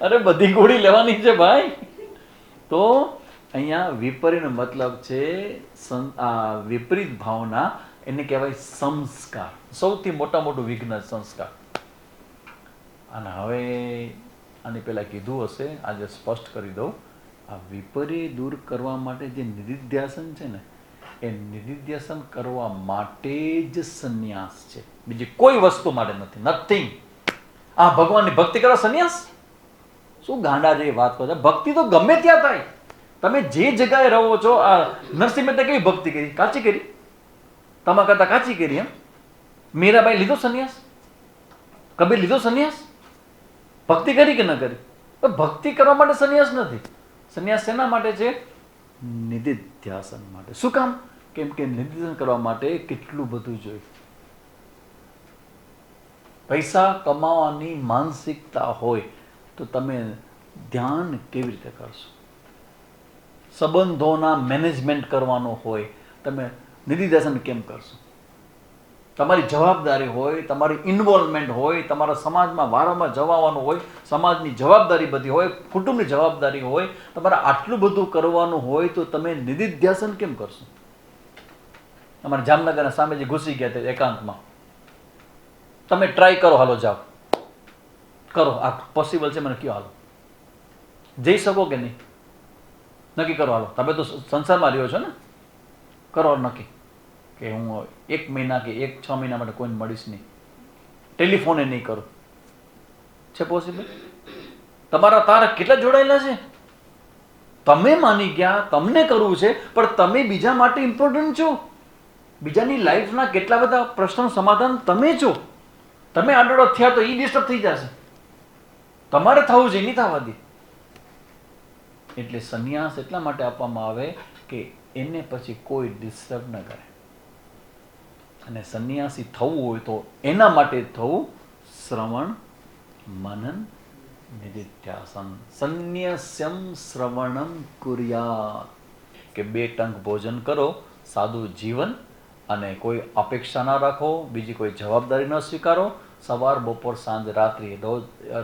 અરે બધી ગોળી લેવાની છે ભાઈ. તો અહીંયા વિપરીતનો મતલબ છે વિપરીત ભાવના. એને કહેવાય સંસ્કાર. સૌથી મોટું વિઘ્ન સંસ્કાર. અને હવે આની પહેલા કીધું હશે, આજે સ્પષ્ટ કરી દઉં. આ વિપર્ય દૂર કરવા માટે જે નિધિધ્યાસન છે ને, એ નિધિધ્યાસન કરવા માટે જ સંન્યાસ છે, બીજી કોઈ વસ્તુ માટે નથી. નથિંગ. આ ભગવાનની ભક્તિ કરવા સંન્યાસ? શું ગાંડા જેવી વાત કરો છો? ભક્તિ તો ગમે ત્યાં થાય. તમે જે જગ્યાએ રહો છો. આ નરસિંહ મહેતા કેવી ભક્તિ કરી? કાચી કરી. તમારા કરતા કાચી કરી. એમ મીરાબાઈ લીધો સંન્યાસ? કબીર લીધો સંન્યાસ? ભક્તિ કરી કે ન કરી? ભક્તિ કરવા માટે સંન્યાસ નથી. સંન્યાસ શેના માટે છે? નિધિધ્યાસન માટે. શું કામ? કેમ કે નિધિધ્યાસન કરવા માટે કેટલું બધું જોઈએ. પૈસા કમાવાની માનસિકતા હોય તો તમે ધ્યાન કેવી રીતે કરશો? સંબંધોના મેનેજમેન્ટ કરવાનો હોય, તમે નિધિધ્યાસન કેમ કરશો? તમારી જવાબદારી હોય, તમારી ઇન્વોલ્વમેન્ટ હોય, તમારા સમાજમાં વારંવાર જવાનું હોય, સમાજની જવાબદારી બધી હોય, કુટુંબની જવાબદારી હોય, તમારે આટલું બધું કરવાનું હોય તો તમે નિધિધ્યાસન કેમ કરશો? તમારે જામનગરના સામે જે ઘૂસી ગયા તે એકાંતમાં, તમે ટ્રાય કરો, હાલો જાઓ, કરો. આ પોસિબલ છે મને કયો? હાલો જઈ શકો કે નહીં? નક્કી કરો. હાલો, તમે તો સંસારમાં રહ્યો છો ને, કરો નક્કી કે હું 1 મહિના કે 6 મહિના માટે કોઈને મળીશ નહીં, ટેલિફોને નહીં કરું. છે પોસિબલ? તમારા તારા કેટલા જોડાયેલા છે? તમે માની ગયા, તમને કરવું છે, પણ તમે બીજા માટે ઇમ્પોર્ટન્ટ છો. બીજાની લાઈફના કેટલા બધા પ્રશ્નોનું સમાધાન તમે છો. તમે આડોડો થયા તો એ ડિસ્ટર્બ થઈ જશે. તમારે થવું છે, નહીં થવા દે. એટલે સંન્યાસ એટલા માટે આપવામાં આવે કે એને પછી કોઈ ડિસ્ટર્બ ન કરે. અને સંન્યાસી થવું હોય તો એના માટે થવું શ્રવણ, મનન, નિધિધ્યાસન. સંન્યસ્યમ શ્રવણમ કુર્યાત. કે 2 ટંક ભોજન કરો, સાદું જીવન, અને કોઈ અપેક્ષા ના રાખો, બીજી કોઈ જવાબદારી ન સ્વીકારો. સવાર, બપોર, સાંજ, રાત્રિ, રોજ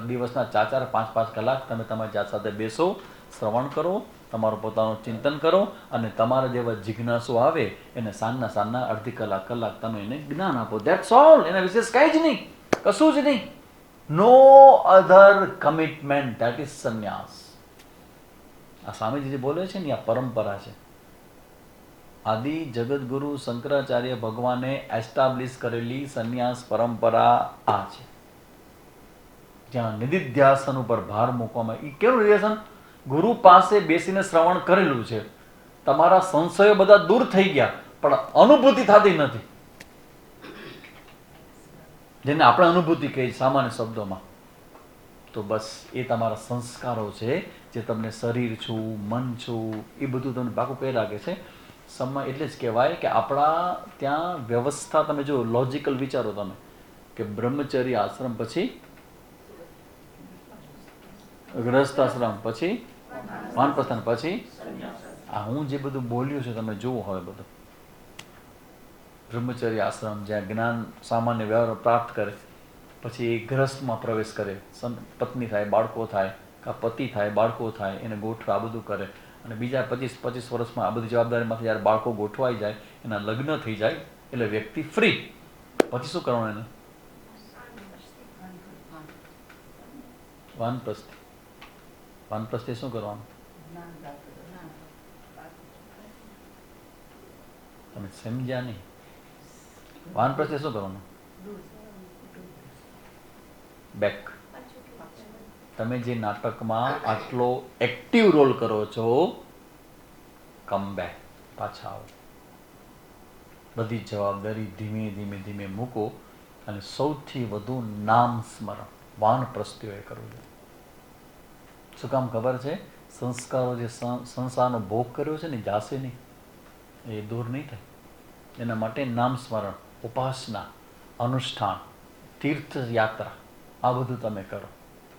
દિવસના 4-4, 5-5 કલાક તમે તમારી જાત સાથે બેસો, શ્રવણ કરો, તમારું પોતાનું ચિંતન કરો, અને તમારા જેવા જિજ્ઞાસુ આવે એને સાંજના અડધી કલાક તમે એને જ્ઞાન આપો. That's all. એના વિશેષ કંઈ જ નહીં, કશું જ નહીં. No other commitment. That is sannyas. આ સ્વામીજી જે બોલે છે ને, આ પરંપરા છે. આદિ જગતગુરુ શંકરાચાર્ય ભગવાને એસ્ટાબ્લિશ કરેલી સંન્યાસ પરંપરા આ છે, જ્યાં નિધિધ્યાસન ઉપર ભાર મૂકવામાં. એ કેવું નિધિધ્યાસન? ગુરુ પાસે બેસીને શ્રવણ કરેલું છે, તમારા સંશયો બધા દૂર થઈ ગયા, પણ અનુભૂતિ થતી નથી. જેને આપણે અનુભૂતિ કહીએ સામાન્ય શબ્દોમાં, તો બસ એ તમારા સંસ્કારો છે, જે તમને શરીર છું, મન છું, એ બધું તમને પાકું કહી લાગે છે. સમય એટલે જ કહેવાય કે આપણા ત્યાં વ્યવસ્થા, તમે જો લોજિકલ વિચારો તમે, કે બ્રહ્મચર્ય આશ્રમ પછી ગૃહસ્થાશ્રમ પછી વાનપ્રસ્થાન પછી આ હું જે બધું બોલ્યું છે તમે જુઓ. હવે બધું બ્રહ્મચર્ય આશ્રમ જ્યાં જ્ઞાન સામાન્ય વ્યવહાર પ્રાપ્ત કરે, પછી એ ગૃહસ્થમાં પ્રવેશ કરે, પત્ની થાય, બાળકો થાય, કાં પતિ થાય, બાળકો થાય, એને ગોઠવે, આ બધું કરે. અને બીજા 25 વર્ષમાં આ બધી જવાબદારીમાંથી જ્યારે બાળકો ગોઠવાઈ જાય, એના લગ્ન થઈ જાય, એટલે વ્યક્તિ ફ્રી. પછી શું કરવાનું એને? વાનપ્રસ્થે. વાનપ્રસ્થે શું કરવાનું? તમે સમજ્યા નહીં. વાનપ્રસ્થે શું કરવાનું? બેક. તમે જે નાટકમાં આટલો એક્ટિવ રોલ કરો છો, કમ બેક, પાછા આવો. બધી જવાબદારી ધીમે ધીમે ધીમે મૂકો અને સૌથી વધુ નામ સ્મરણ વાનપ્રસ્થીઓએ કરવું જોઈએ. શું કામ ખબર છે? સંસ્કારો જે સંસારનો ભોગ કર્યો છે ને, જાશે નહીં, એ દૂર નહીં થાય. એના માટે નામ સ્મરણ, ઉપાસના, અનુષ્ઠાન, તીર્થયાત્રા, આ બધું તમે કરો.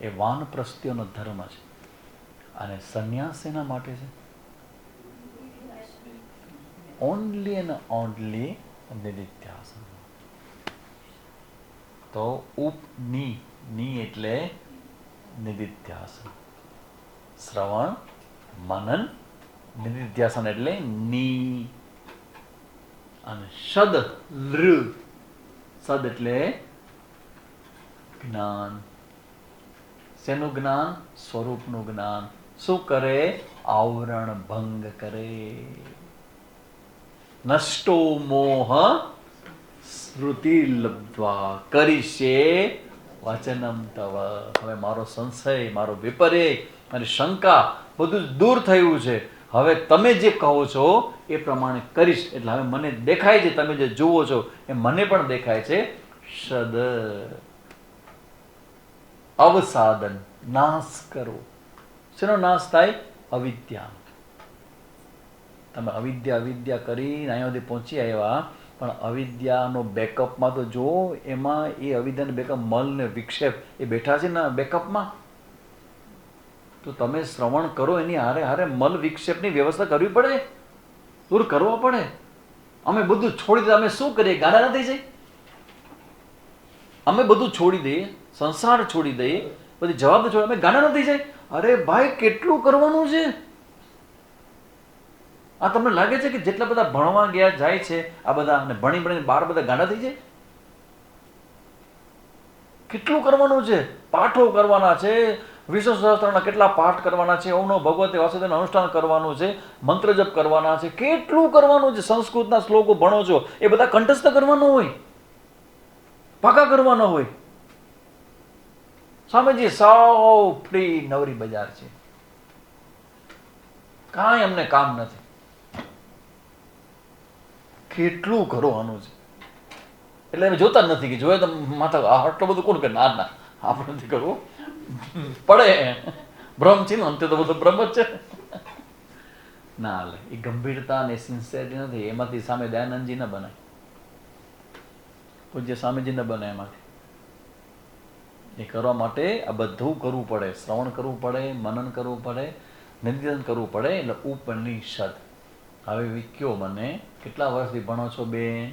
એ વાનપ્રસ્થીઓનો ધર્મ છે. અને સંન્યાસ એના માટે છે ઓનલી એન્ડ ઓનલી નિધિધ્યાસન. તો ની એટલે નિધિધ્યાસન. શ્રવણ, મનન, નિધિધ્યાસન એટલે ની. અને સદ એટલે જ્ઞાન. શેનું જ્ઞાન? સ્વરૂપનું જ્ઞાન. શું કરે? આવરણ ભંગ કરે. નષ્ટો મોહ સ્મૃતિ લબ્ધ્વા કરીશે વચનમ તવ. હવે મારો સંશય, મારો વિપર્ય અને શંકા બધું જ દૂર થયું છે. હવે તમે જે કહો છો એ પ્રમાણે કરીશ. એટલે હવે મને દેખાય છે, તમે જે જુઓ છો એ મને પણ દેખાય છે. સદ અવસાદન, નાશ કરો. શેનો નાશ થાય? અવિદ્યા. તમે અવિદ્યા કરીને અહીંયા સુધી પહોંચી આવ્યા, પણ અવિદ્યાનો બેકઅપમાં તો જુઓ, એમાં એ અવિદ્યાનો બેકઅપ મલ ને વિક્ષેપ એ બેઠા છે ને બેકઅપમાં. તો તમે શ્રવણ કરો, એની હારે હારે મલ વિક્ષેપની વ્યવસ્થા કરવી પડે, દૂર કરવા પડે. અમે બધું છોડી દઈએ. અમે શું કરીએ? ગાડા નથી જાય. અમે બધું છોડી દઈએ, સંસાર છોડી દઈએ, બધી જવાબદારી છોડી, અમે ગાડા નથી જાય. અરે ભાઈ, કેટલું કરવાનું છે? આ તમને લાગે છે કે જેટલા બધા ભણવા ગયા જાય છે આ બધા, અને ભણી ભણીને બાર બધા ગાંડા થઈ જાય? કેટલું કરવાનું છે? પાઠો કરવાના છે, વિષ્ણુ સહસ્ત્રના કેટલા પાઠ કરવાના છે, ઓમ નમો ભગવતે વાસુદેવનું અનુષ્ઠાન કરવાનું છે, મંત્ર જપ કરવાના છે, કેટલું કરવાનું છે. સંસ્કૃતના શ્લોકો ભણો છો એ બધા કંઠસ્થ કરવાનો હોય, પાકા કરવાનો હોય. સ્વામીજી સૌ ફ્રી નવરી બજાર છે, કાંઈ અમને કામ નથી. કેટલું કરવાનું છે? એટલે અમે જોતા જ નથી કે જોયે તો માથા આટલું બધું કોણ કરે? ના, આપણે નથી કરવું પડે. બ્રહ્મ છે ને, અંતે તો બધું બ્રહ્મ જ છે. ના હાલે. એ ગંભીરતા અને સિન્સિયરિટી નથી. એમાંથી સામે દયાનંદજી ન બનાય, પૂજ્ય સ્વામીજી ન બને. એમાંથી એ કરવા માટે આ બધું કરવું પડે. શ્રવણ કરવું પડે, મનન કરવું પડે, નિધિધ્યાસન કરવું પડે. એટલે ઉપનિષદ. હવે કયો મને, કેટલા વર્ષથી ભણો છો બેન?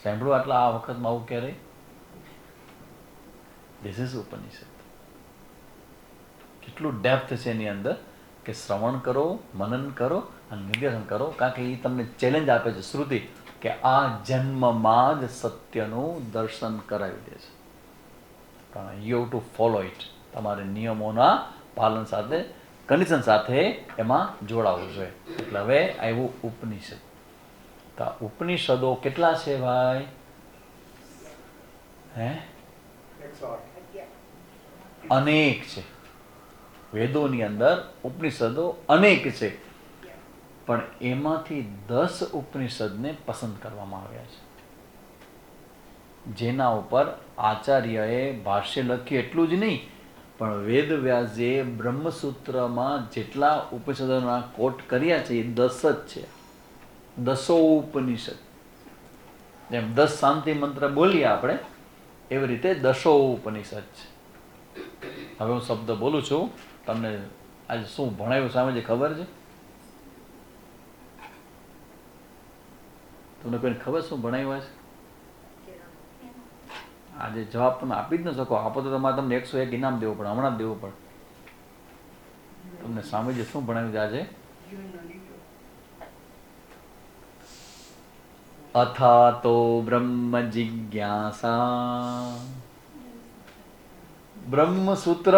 સાંભળો આટલા આ વખતમાં આવું ક્યારે? ધીસ ઇઝ ઉપનિષદ. કેટલું ડેપ્થ છે એની અંદર કે શ્રવણ કરો, મનન કરો અને નિધિધ્યાસન કરો. કારણ કે એ તમને ચેલેન્જ આપે છે શ્રુતિ, કે આ જન્મમાં જ સત્યનું દર્શન કરાવી દે છે. પણ you have to follow it. તમારે નિયમોના પાલન સાથે, કન્ડિશન સાથે એમાં જોડાવવું જોઈએ. એટલે હવે આવ્યું ઉપનિષદ. તો ઉપનિષદો કેટલા છે ભાઈ? હે? 108. અનેક છે. વેદોની અંદર ઉપનિષદો અનેક છે, પણ એમાંથી 10 ઉપનિષદને પસંદ કરવામાં આવ્યા છે, જેના ઉપર આચાર્યએ ભાષ્ય લખ્યું એટલું જ નહીં, પણ વેદવ્યાસજીએ બ્રહ્મસૂત્રમાં જેટલા ઉપનિષદોના કોટ કર્યા છે એ 10 જ છે. 10 ઉપનિષદ. જેમ 10 શાંતિ મંત્ર બોલીએ આપણે, એવી રીતે 10 ઉપનિષદ છે. હવે હું શબ્દ બોલું છું, તમને આજે શું ભણાવ્યું સામે જે ખબર છે? તમને કોઈને ખબર શું ભણાવ્યું છે? આજે જવાબ તમે આપી જ ન શકો. આપો તો તમારે તમને 101 ઇનામ દેવું પડે, હમણાં જ દેવું પડે. તમને સ્વામીજી શું ભણાવ્યું છે આજે? અથાતો બ્રહ્મ જિજ્ઞાસા. બ્રહ્મસૂત્ર.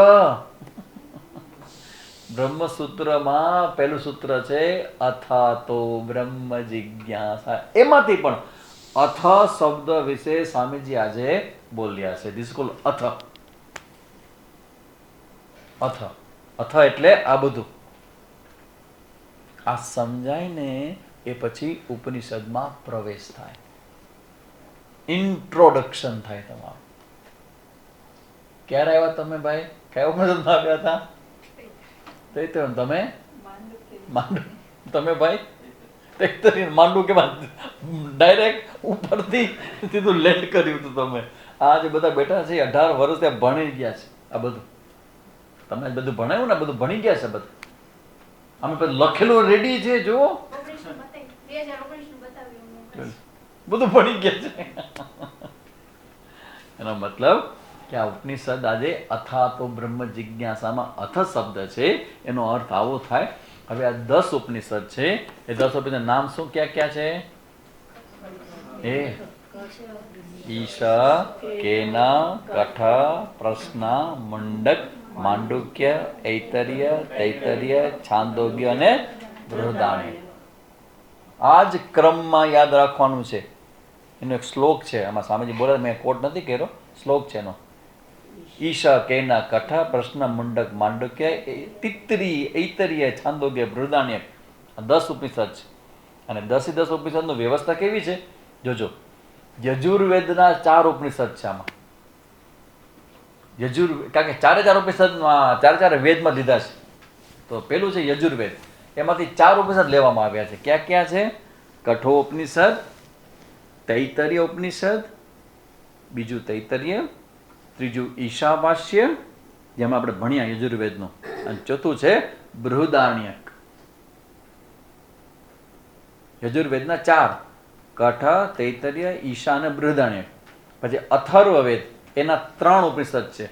બ્રહ્મસૂત્રમાં પહેલું સૂત્ર છે અથાતો બ્રહ્મ જિજ્ઞાસા. એમાંથી પણ અથ શબ્દ વિશે સ્વામીજી આજે બોલ્યા છે. This call અથ. અથ અથ એટલે આ બધું. આ સમજાય ને એ પછી ઉપનિષદમાં પ્રવેશ થાય, ઇન્ટ્રોડક્શન થાય તમારું. ક્યારે આવ્યા તમે ભાઈ? કયા ઉપનિષદમાં આવ્યા હતા? તૈત્તરીય. તમે માંડુ, તમે ભાઈ તૈત્તરીય માંડુ કે ડાયરેક્ટ ઉપરથી સીધું લેન્ડ કર્યું હતું તમે. આ જે બધા બેઠા છે 18 વર્ષ ત્યાં ભણી ગયા છે. આ બધું તમે બધું ભણાયું ને, બધું ભણી ગયા છે બધું. અમે બધું લખેલું રેડી છે, જુઓ બધું ભણી ગયા છે. એનો મતલબ કે આ ઉપનિષદ આજે અથાતો બ્રહ્મ જિજ્ઞાસામાં અથ શબ્દ છે, એનો અર્થ આવો થાય. હવે આ 10 ઉપનિષદ છે, એ 10 ઉપનિષદ નામ શું ક્યાં ક્યાં છે? એ ઈશ, કેન, કઠ, પ્રશ્ન, મુંડક, માંડુક્ય, ઐતર્ય, તૈતર્ય, છાંદોગ્ય અને બૃહદારણ્યક. આ જ ક્રમમાં યાદ રાખવાનું છે. એનો એક શ્લોક છે, આમાં સ્વામીજી બોલે, મેં કોટ નથી કર્યો, શ્લોક છે એનો. ઈશ, કેન, કઠ, પ્રશ્ન, મુંડક, માંડુક્ય, તિત્રી, ઐતર્ય, છાંદોગ્ય, બૃહદારણ્યક. આ 10 ઉપનિષદ છે. અને 10 10 ઉપનિષદની વ્યવસ્થા કેવી છે જોજો. યજુર્વેદના 4 ઉપનિષદ છે આમાં. કારણ કે ચારે ઉપનિષદમાં ચારે વેદમાં લીધા છે. તો પેલું છે યજુર્વેદ, એમાંથી 4 ઉપનિષદ લેવામાં આવ્યા છે. ક્યાં ક્યાં છે? કઠોપનિષદ, તૈતરીય ઉપનિષદ, બીજું તૈતરીય, ત્રીજું ઈશાવાસ્ય જેમાં આપણે ભણ્યા યજુર્વેદનું, અને ચોથું છે બૃહદારણ્યક. યજુર્વેદના 4, કઠ, તૈતરીય, ઈશા અને બૃહદારણ્યક. પછી અથર્વવેદ, એના 3 ઉપનિષદ છે.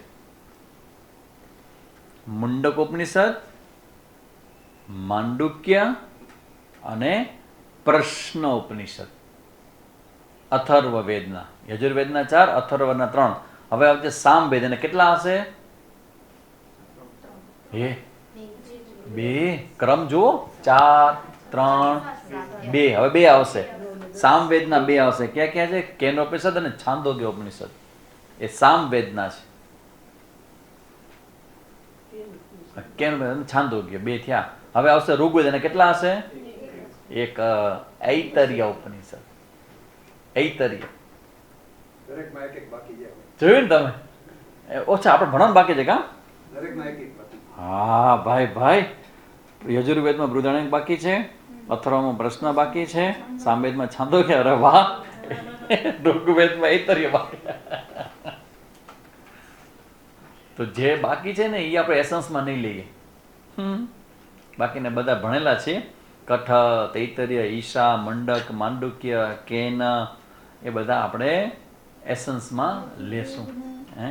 મુંડક ઉપનિષદ, માંડુક્ય અને પ્રશ્ન ઉપનિષદ. અથર્વવેદના, યજુર્વેદના 4, અથર્વના 3. હવે આવશે સામવેદ, અને કેટલા હશે? 2. ક્રમ જુઓ, 4, 3, 2. હવે 2 આવશે. સામવેદના 2 આવશે. ક્યાં ક્યાં છે? કેનોપનિષદ અને છાંદોગ્ય ઉપનિષદ. એ સામવેદના છે. કેન છાંદોગ્ય 2 થયા. હવે આવશે ઋગ્વેદ, અને કેટલા હશે? 1. ઐતર્ય ઉપનિષદ. ઐતર્ય દરેકમાં એક એક બાકી છે. જોયું ને તમે? ઓછા આપણે ભણવાનું બાકી છે કા? દરેકમાં એક એક બાકી. હા ભાઈ ભાઈ. યજુર્વેદમાં બૃહદારણ્યક બાકી છે, અથર્વમાં પ્રશ્ન બાકી છે, સામવેદમાં છાંદોગ્ય, અરે વાહ, ઋગ્વેદમાં ઐતર્ય બાકી. તો જે બાકી છે ને એ આપણે એસન્સમાં નહીં લઈએ. બાકીને બધા ભણેલા છે. કઠ, તૈતર્ય, ઈશા, મંડક, માંડુક્ય, કેન, એ બધા આપણે એસન્સમાં લેશું. હે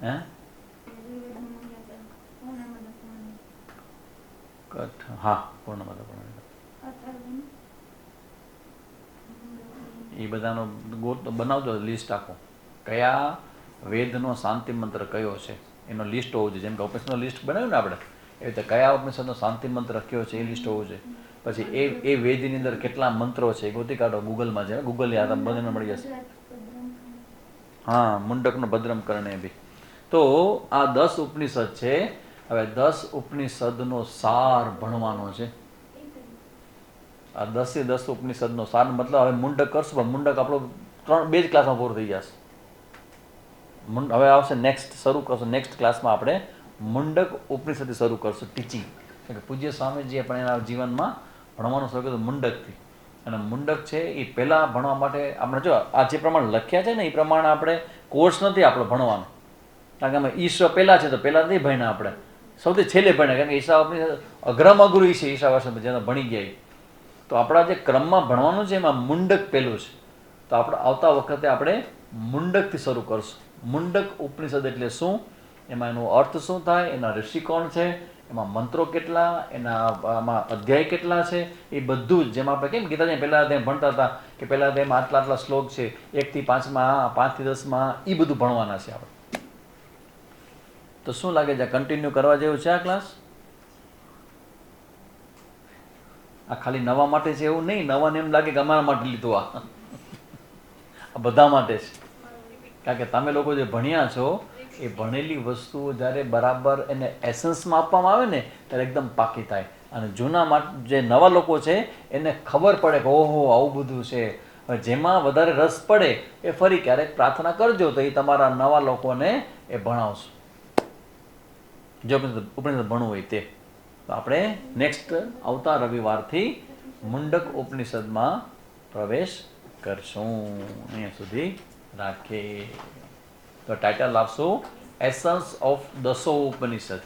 હે કઠ, હા, પૂર્ણમદ એ બધાનો બનાવજો લિસ્ટ આખો. કયા વેદનો શાંતિ મંત્ર કયો છે એનો લિસ્ટ હોવું જોઈએ. જેમ કે ઉપનિષદનો લિસ્ટ બનાવ્યું ને આપણે, એ રીતે કયા ઉપનિષદનો શાંતિ મંત્ર કયો છે એ લિસ્ટ હોવું જોઈએ. પછી એ વેદની અંદર કેટલા મંત્રો છે ગોતી કાઢો ગૂગલમાં છે. ગૂગલ યાદ બધાને મળી જશે. હા, મુંડકનો ભદ્રમ કરણે બી. તો આ 10 ઉપનિષદ છે. હવે 10 ઉપનિષદનો સાર ભણવાનો છે. આ 10 ઉપનિષદનો સાર મતલબ હવે મુંડક કરશું, પણ મુંડક આપણો 2 જ ક્લાસમાં પૂરું થઈ જશે. હવે આવશે નેક્સ્ટ, શરૂ કરશું નેક્સ્ટ ક્લાસમાં આપણે મુંડક ઉપનિષદથી શરૂ કરશું ટીચિંગ. પૂજ્ય સ્વામીજીએ પણ એના જીવનમાં ભણવાનું શરૂ કર્યું મુંડકથી. અને મુંડક છે એ પહેલાં ભણવા માટે આપણે જો આ જે પ્રમાણે લખ્યા છે ને એ પ્રમાણે આપણે કોર્સ નથી આપણો ભણવાનો. કારણ કે અમે ઈશ્વર પહેલાં છે તો પહેલાં નહીં ભણ્યા આપણે, સૌથી છેલ્લે ભણ્યા. કારણ કે ઈશા અગ્રમ અગુરુ છે, ઈશા વર્ષ જેને ભણી ગયા. તો આપણા જે ક્રમમાં ભણવાનું છે એમાં મુંડક પહેલું છે. તો આપણે આવતા વખતે આપણે મુંડકથી શરૂ કરશું. મુંડક ઉપનિષદ એટલે શું, એમાં એનો અર્થ શું થાય, એના ઋષિ કોણ છે, એમાં મંત્રો કેટલા, એનામાં અધ્યાય કેટલા છે, એ બધું જ. જેમ આપણે કેમ ગીતાજી પહેલા અધ્યાય ભણતા હતા કે પહેલા અધ્યાયમાં આટલા આટલા શ્લોક છે, 1 થી 5માં, 5 થી 10માં, એ બધું ભણવાના છે આપણે. તો શું લાગે છે, કન્ટિન્યુ કરવા જેવું છે આ ક્લાસ? આ ખાલી નવા માટે છે એવું નહીં. નવાને એમ લાગે કે અમારા માટે લીધું. આ બધા માટે છે. કારણ કે તમે લોકો જે ભણ્યા છો એ ભણેલી વસ્તુઓ જ્યારે બરાબર એને એસન્સમાં આપવામાં આવે ને ત્યારે એકદમ પાકી થાય. અને જૂના જે નવા લોકો છે એને ખબર પડે કે ઓહો આવું બધું છે. હવે જેમાં વધારે રસ પડે એ ફરી ક્યારેક પ્રાર્થના કરજો તો એ તમારા નવા લોકોને એ ભણાવશો. જો ઉપનિષદ ભણવું હોય તે. તો આપણે નેક્સ્ટ આવતા રવિવારથી મુંડક ઉપનિષદમાં પ્રવેશ કરશું. અહીંયા સુધી રાખીએ. તો ટાઇટલ આપશું એસન્સ ઓફ દસો ઉપનિષદ.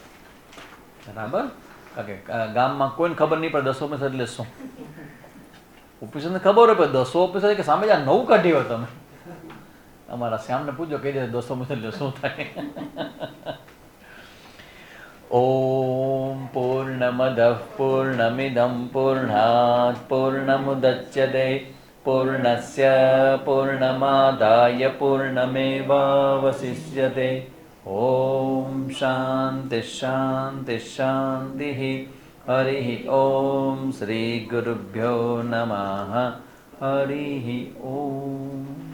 બરાબર? કારણ કે ગામમાં કોઈને ખબર નહીં પડે દસો ઉપનિષદ એટલે શું. ઉપનિષદને ખબર હોય પણ દસો ઉપનિષદ કે સામે આ નવું કાઢી હોય તમે. અમારા શ્યામને પૂછો કહી દે દસો ઉપનિષદ એટલે શું થાય. ઓમ પૂર્ણમદઃ પૂર્ણમિદં પૂર્ણાત પૂર્ણમુદચ્યતે પૂર્ણસ્ય પૂર્ણમાદાય પૂર્ણમેવાવશિષ્યતે. ઓમ શાંતિ શાંતિ શાંતિ. હરિ ઓમ શ્રી ગુરુભ્યો નમઃ. હરિ ઓમ.